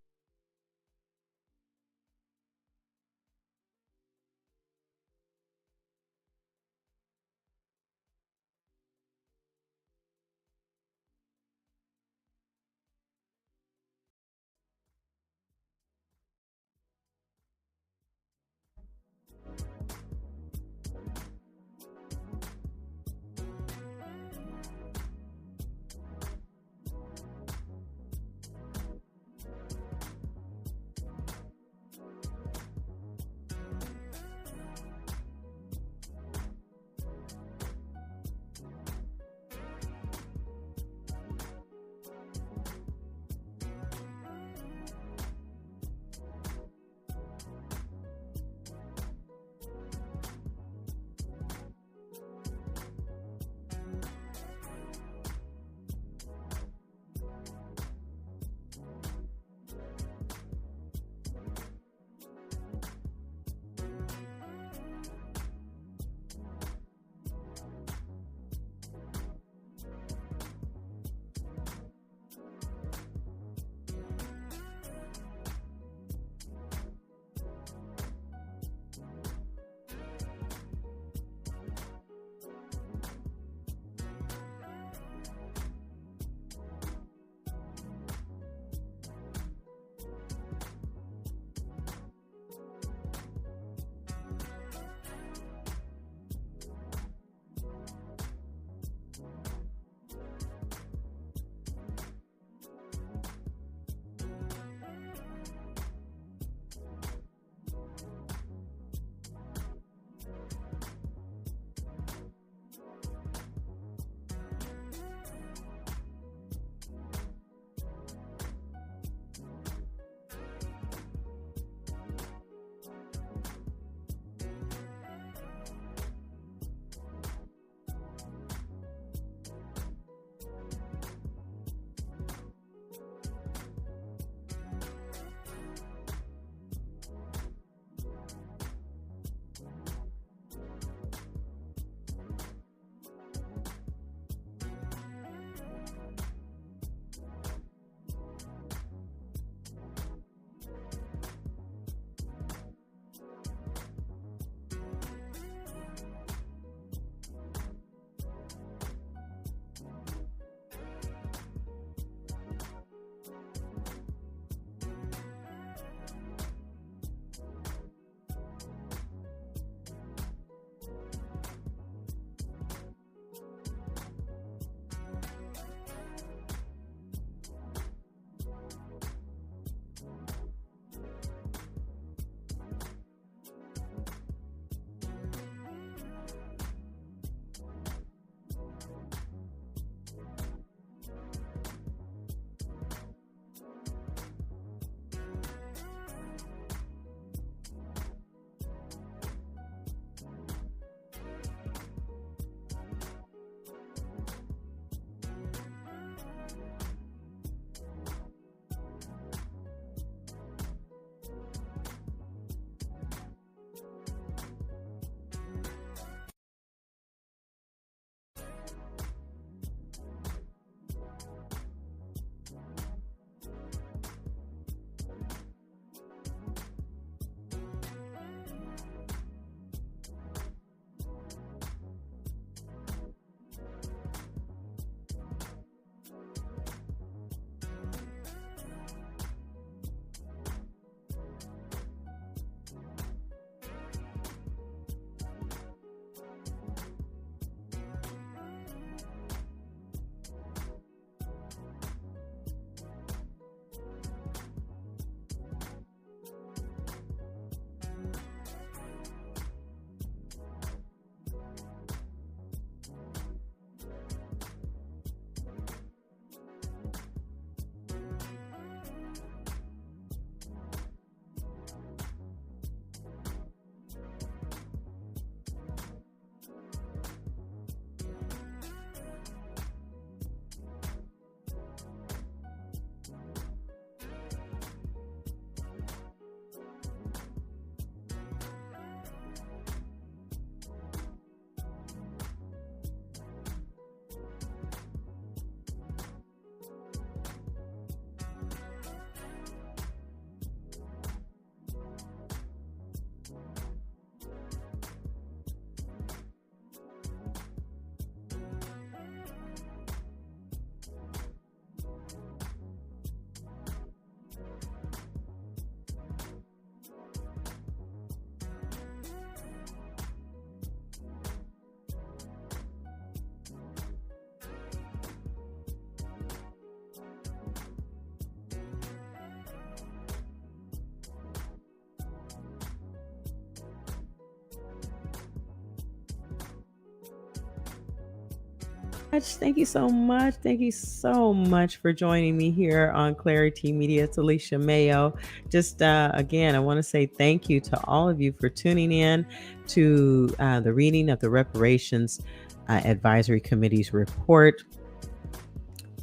Thank you so much. Thank you so much for joining me here on Clari-T Media. It's Alicia Mayo. Just again, I want to say thank you to all of you for tuning in to the reading of the Reparations Advisory Committee's report.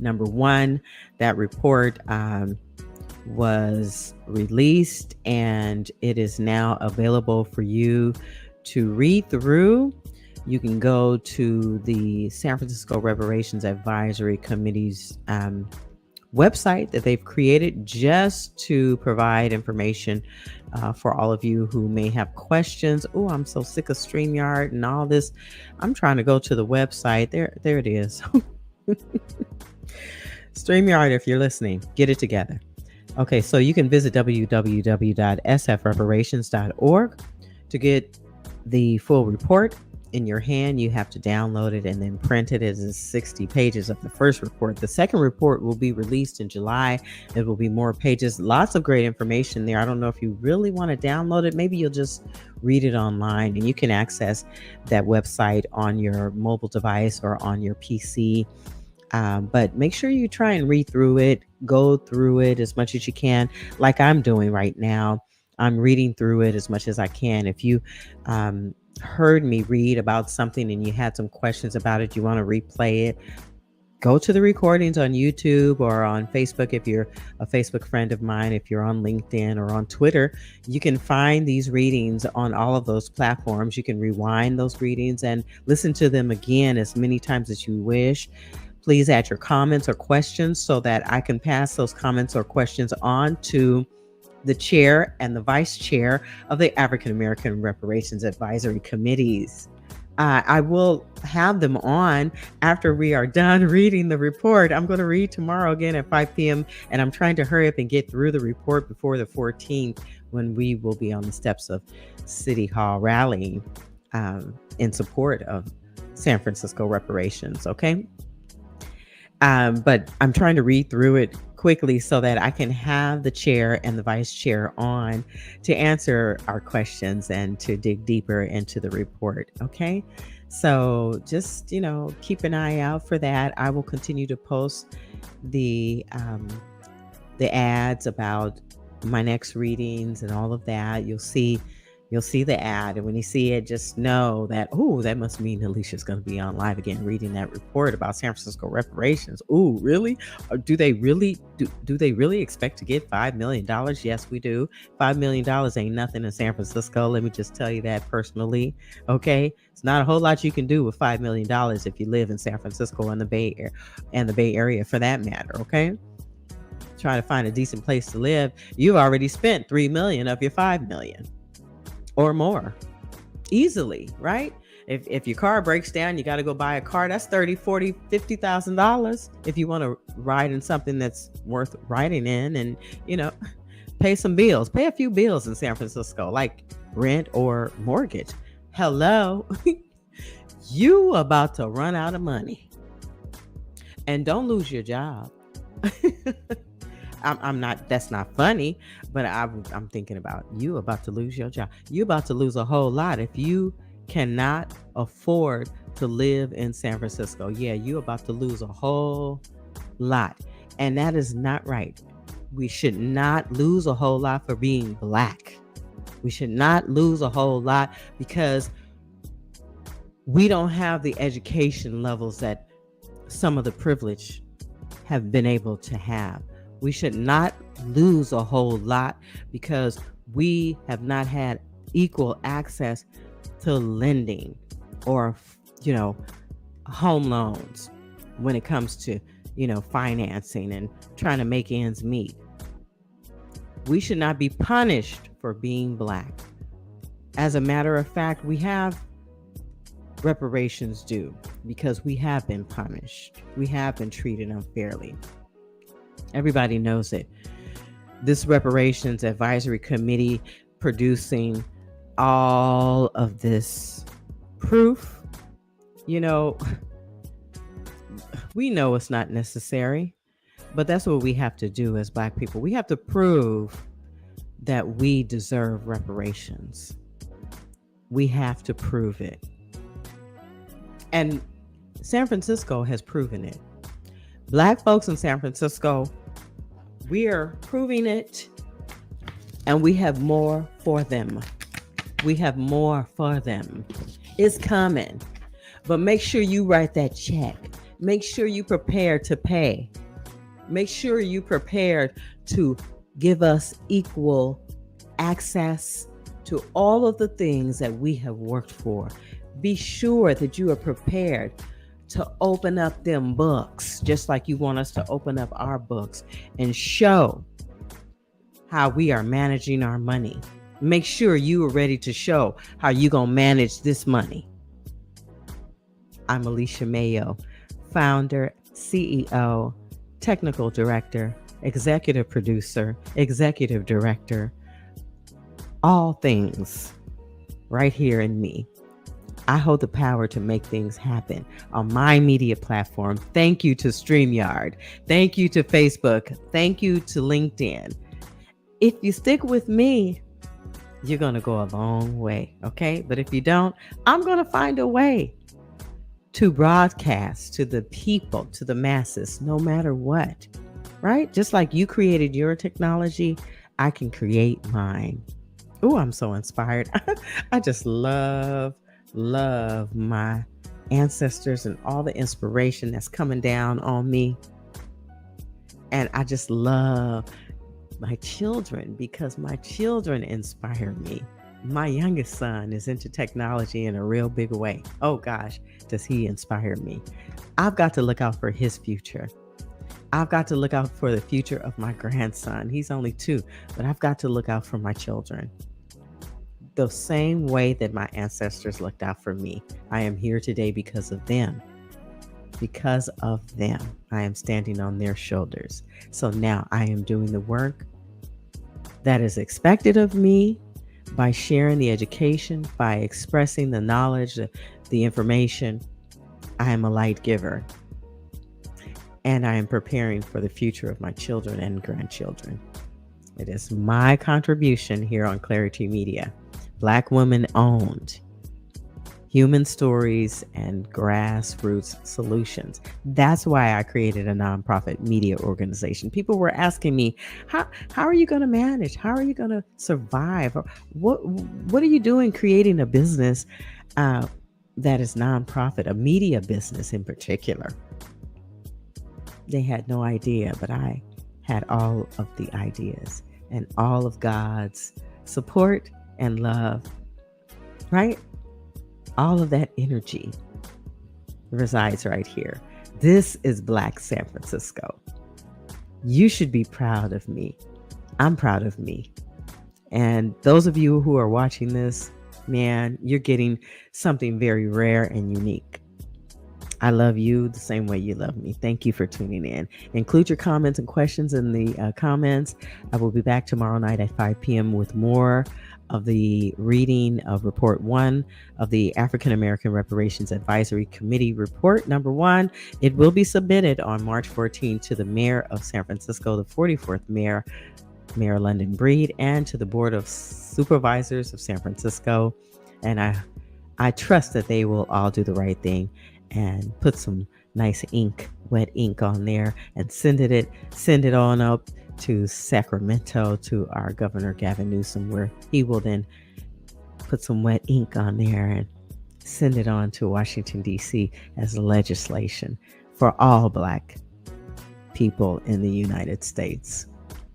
Number one, that report was released and it is now available for you to read through. You can go to the San Francisco Reparations Advisory Committee's website that they've created just to provide information for all of you who may have questions. Oh, I'm so sick of StreamYard and all this. I'm trying to go to the website. There it is. StreamYard, if you're listening, get it together. Okay, so you can visit www.sfreparations.org to get the full report in your hand. You have to download it and then print it. It is 60 pages of the first report. The second report will be released in July. It will be more pages, lots of great information there. I don't know if you really want to download it. Maybe you'll just read it online, and you can access that website on your mobile device or on your PC. But make sure you try and read through it, go through it as much as you can, like I'm doing right now. I'm reading through it as much as I can. If you heard me read about something and you had some questions about it, you want to replay it, go to the recordings on YouTube or on Facebook. If you're a Facebook friend of mine, if you're on LinkedIn or on Twitter, you can find these readings on all of those platforms. You can rewind those readings and listen to them again as many times as you wish. Please add your comments or questions so that I can pass those comments or questions on to the chair and the vice chair of the African American Reparations Advisory Committees. I will have them on after we are done reading the report. I'm going to read tomorrow again at 5 p.m. and I'm trying to hurry up and get through the report before the 14th, when we will be on the steps of City Hall rallying in support of San Francisco reparations. Okay. But I'm trying to read through it quickly so that I can have the chair and the vice chair on to answer our questions and to dig deeper into the report. Okay. So just, keep an eye out for that. I will continue to post the ads about my next readings and all of that. You'll see the ad, and when you see it, just know that, that must mean Alicia's going to be on live again reading that report about San Francisco reparations. Really? Or do they really expect to get $5 million? Yes, we do. $5 million ain't nothing in San Francisco. Let me just tell you that personally. Okay, it's not a whole lot you can do with $5 million if you live in San Francisco and the Bay Area for that matter. Okay, try to find a decent place to live. You've already spent $3 million of your $5 million. Or more easily, right? If your car breaks down, you got to go buy a car. That's $30,000, $40,000, $50,000 if you want to ride in something that's worth riding in, and pay some bills, pay a few bills in San Francisco, like rent or mortgage. Hello, you about to run out of money, and don't lose your job. I'm not, that's not funny, but I'm thinking about you about to lose your job. You about to lose a whole lot if you cannot afford to live in San Francisco. Yeah, you about to lose a whole lot. And that is not right. We should not lose a whole lot for being Black. We should not lose a whole lot because we don't have the education levels that some of the privileged have been able to have. We should not lose a whole lot because we have not had equal access to lending or, home loans when it comes to, financing and trying to make ends meet. We should not be punished for being Black. As a matter of fact, we have reparations due because we have been punished. We have been treated unfairly. Everybody knows it. This Reparations Advisory Committee producing all of this proof, we know it's not necessary, but that's what we have to do as Black people. We have to prove that we deserve reparations. We have to prove it. And San Francisco has proven it. Black folks in San Francisco, we are proving it, and we have more for them. We have more for them. It's coming. But make sure you write that check. Make sure you prepare to pay. Make sure you prepared to give us equal access to all of the things that we have worked for. Be sure that you are prepared to open up them books, just like you want us to open up our books and show how we are managing our money. Make sure you are ready to show how you're going to manage this money. I'm Alicia Mayo, founder, CEO, technical director, executive producer, executive director, all things right here in me. I hold the power to make things happen on my media platform. Thank you to StreamYard. Thank you to Facebook. Thank you to LinkedIn. If you stick with me, you're going to go a long way, okay? But if you don't, I'm going to find a way to broadcast to the people, to the masses, no matter what, right? Just like you created your technology, I can create mine. Oh, I'm so inspired. I just love my ancestors and all the inspiration that's coming down on me. And I just love my children because my children inspire me. My youngest son is into technology in a real big way. Oh gosh, does he inspire me. I've got to look out for his future. I've got to look out for the future of my grandson. He's only 2, but I've got to look out for my children. The same way that my ancestors looked out for me. I am here today because of them. Because of them, I am standing on their shoulders. So now I am doing the work that is expected of me by sharing the education, by expressing the knowledge, the information. I am a light giver. And I am preparing for the future of my children and grandchildren. It is my contribution here on Clari-T Media. Black women owned, human stories and grassroots solutions. That's why I created a nonprofit media organization. People were asking me, how are you going to manage? How are you going to survive? What are you doing creating a business that is nonprofit, a media business in particular? They had no idea, but I had all of the ideas and all of God's support and love, right? All of that energy resides right here. This is Black San Francisco. You should be proud of me. I'm proud of me. And those of you who are watching this, man, you're getting something very rare and unique. I love you the same way you love me. Thank you for tuning in. Include your comments and questions in the comments. I will be back tomorrow night at 5 p.m. with more of the reading of Report 1 of the African American Reparations Advisory Committee Report number 1. It will be submitted on March 14 to the Mayor of San Francisco, the 44th Mayor, Mayor London Breed, and to the Board of Supervisors of San Francisco. And I trust that they will all do the right thing and put some nice ink, wet ink on there and send it on up to Sacramento to our Governor Gavin Newsom, where he will then put some wet ink on there and send it on to Washington, D.C. as legislation for all Black people in the United States,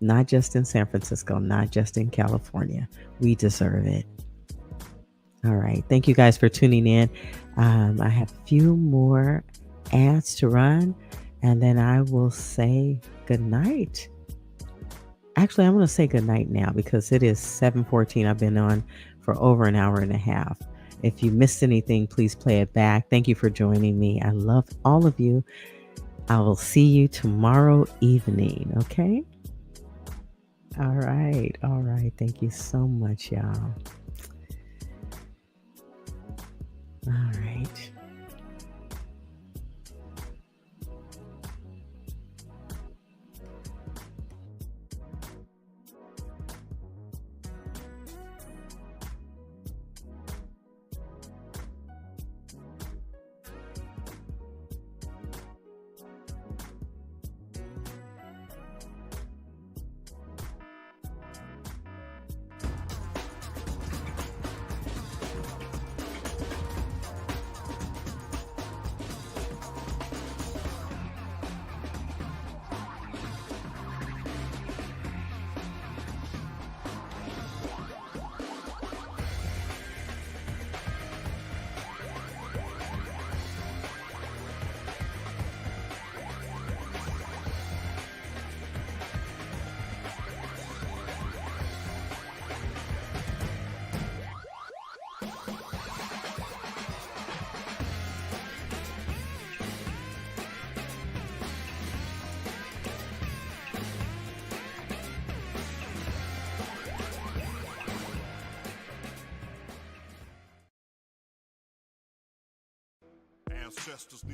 not just in San Francisco, not just in California. We deserve it. All right. Thank you guys for tuning in. I have a few more ads to run, and then I will say good night. Actually, I'm going to say good night now because it is 7:14. I've been on for over an hour and a half. If you missed anything, please play it back. Thank you for joining me. I love all of you. I will see you tomorrow evening. Okay. All right. All right. Thank you so much, y'all. All right.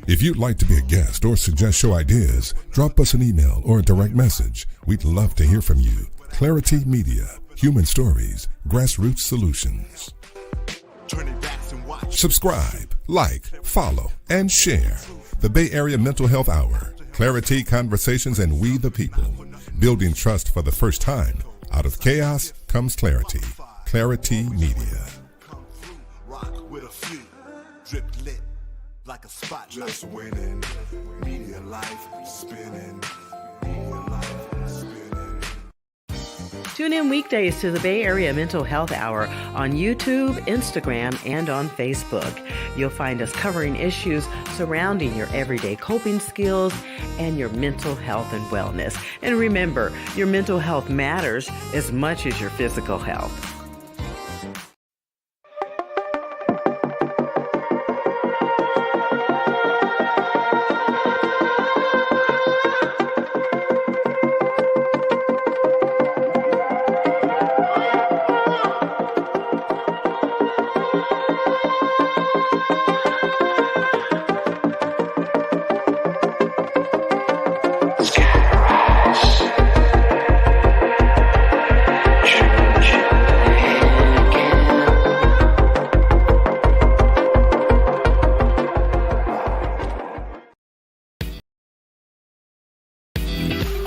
If you'd like to be a guest or suggest show ideas, drop us an email or a direct message. We'd love to hear from you. Clari-T Media, human stories, grassroots solutions. Subscribe, like, follow, and share. The Bay Area Mental Health Hour, Clari-T Conversations, and We the People. Building trust for the first time. Out of chaos comes clarity. Clari-T Media. Rock with a few, drip lit like a spotlight. Just winning, media life spinning, media life spinning. Tune in weekdays to the Bay Area Mental Health Hour on YouTube, Instagram, and on Facebook. You'll find us covering issues surrounding your everyday coping skills and your mental health and wellness. And remember, your mental health matters as much as your physical health.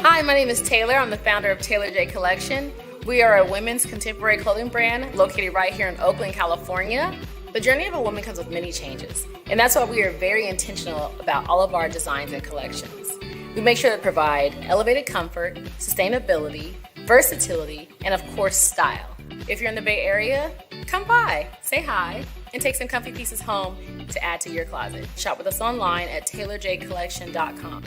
Hi, my name is Taylor. I'm the founder of Taylor-J Collection. We are a women's contemporary clothing brand located right here in Oakland, California. The journey of a woman comes with many changes, and that's why we are very intentional about all of our designs and collections. We make sure to provide elevated comfort, sustainability, versatility, and of course, style. If you're in the Bay Area, come by, say hi, and take some comfy pieces home to add to your closet. Shop with us online at taylorjcollection.com.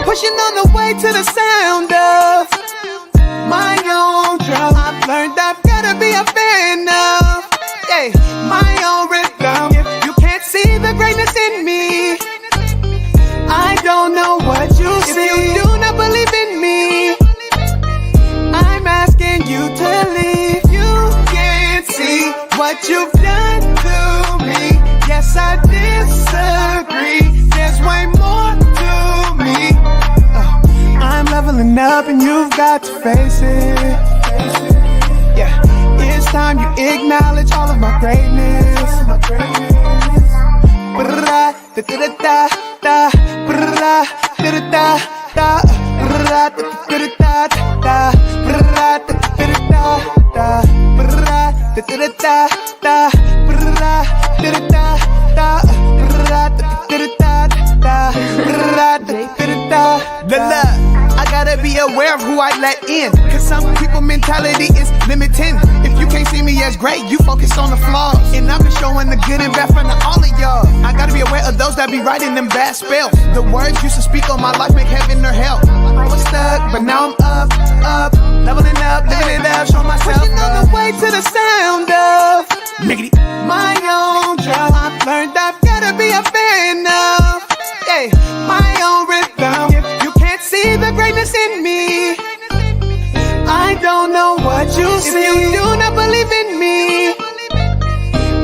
Pushing on the way to the sound of my own drum. I've learned I've gotta be a fan of, my own rhythm. If you can't see the greatness in me, I don't know what you see. If you do not believe in me, I'm asking you to leave. You can't see what you've done to me. Yes, I disagree. There's way more to me. I'm leveling up and you've got to face it. Yeah, it's time you acknowledge all of my greatness. I gotta be aware of who I let in, cause some people mentality is limiting. If you can't see me as great, you focus on the flaws, and I've been showing the good and bad front of all of y'all. I gotta be aware of those that be writing them bad spells. The words used to speak on my life make heaven or hell. I was stuck, but now I'm up, leveling up, living it up, showing myself pushing on the way to the sound of my own drum. I've learned I've gotta be a fan of, my own rhythm. If you can't see the greatness in me, I don't know what you see. If you do not believe in me,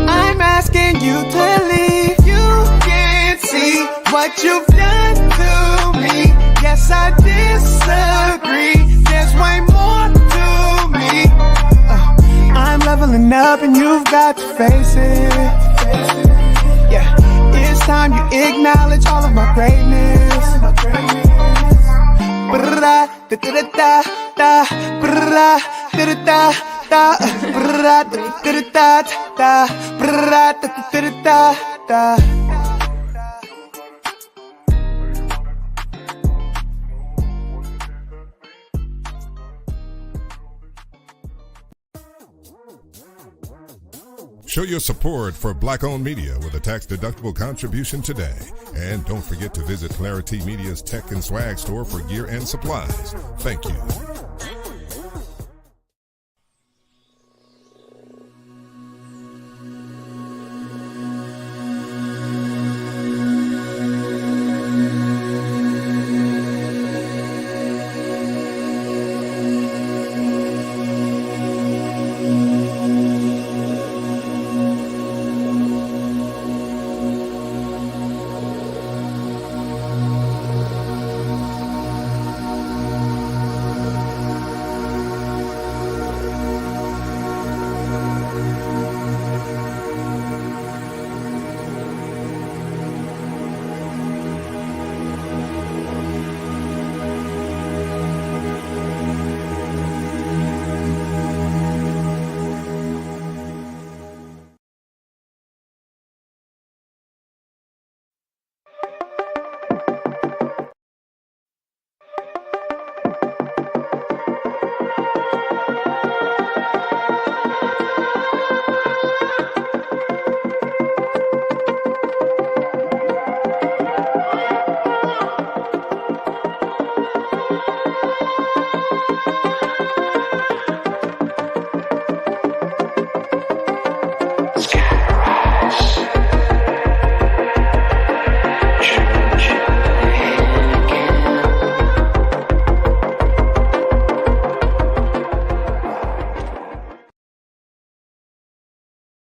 I'm asking you to leave. You can't see what you've done to me. Yes, I disagree. There's way more to me. I'm leveling up and you've got to face it. Yeah, it's time you acknowledge all of my greatness. Show your support for Black-owned media with a tax-deductible contribution today. And don't forget to visit Clari-T Media's Tech and Swag store for gear and supplies. Thank you.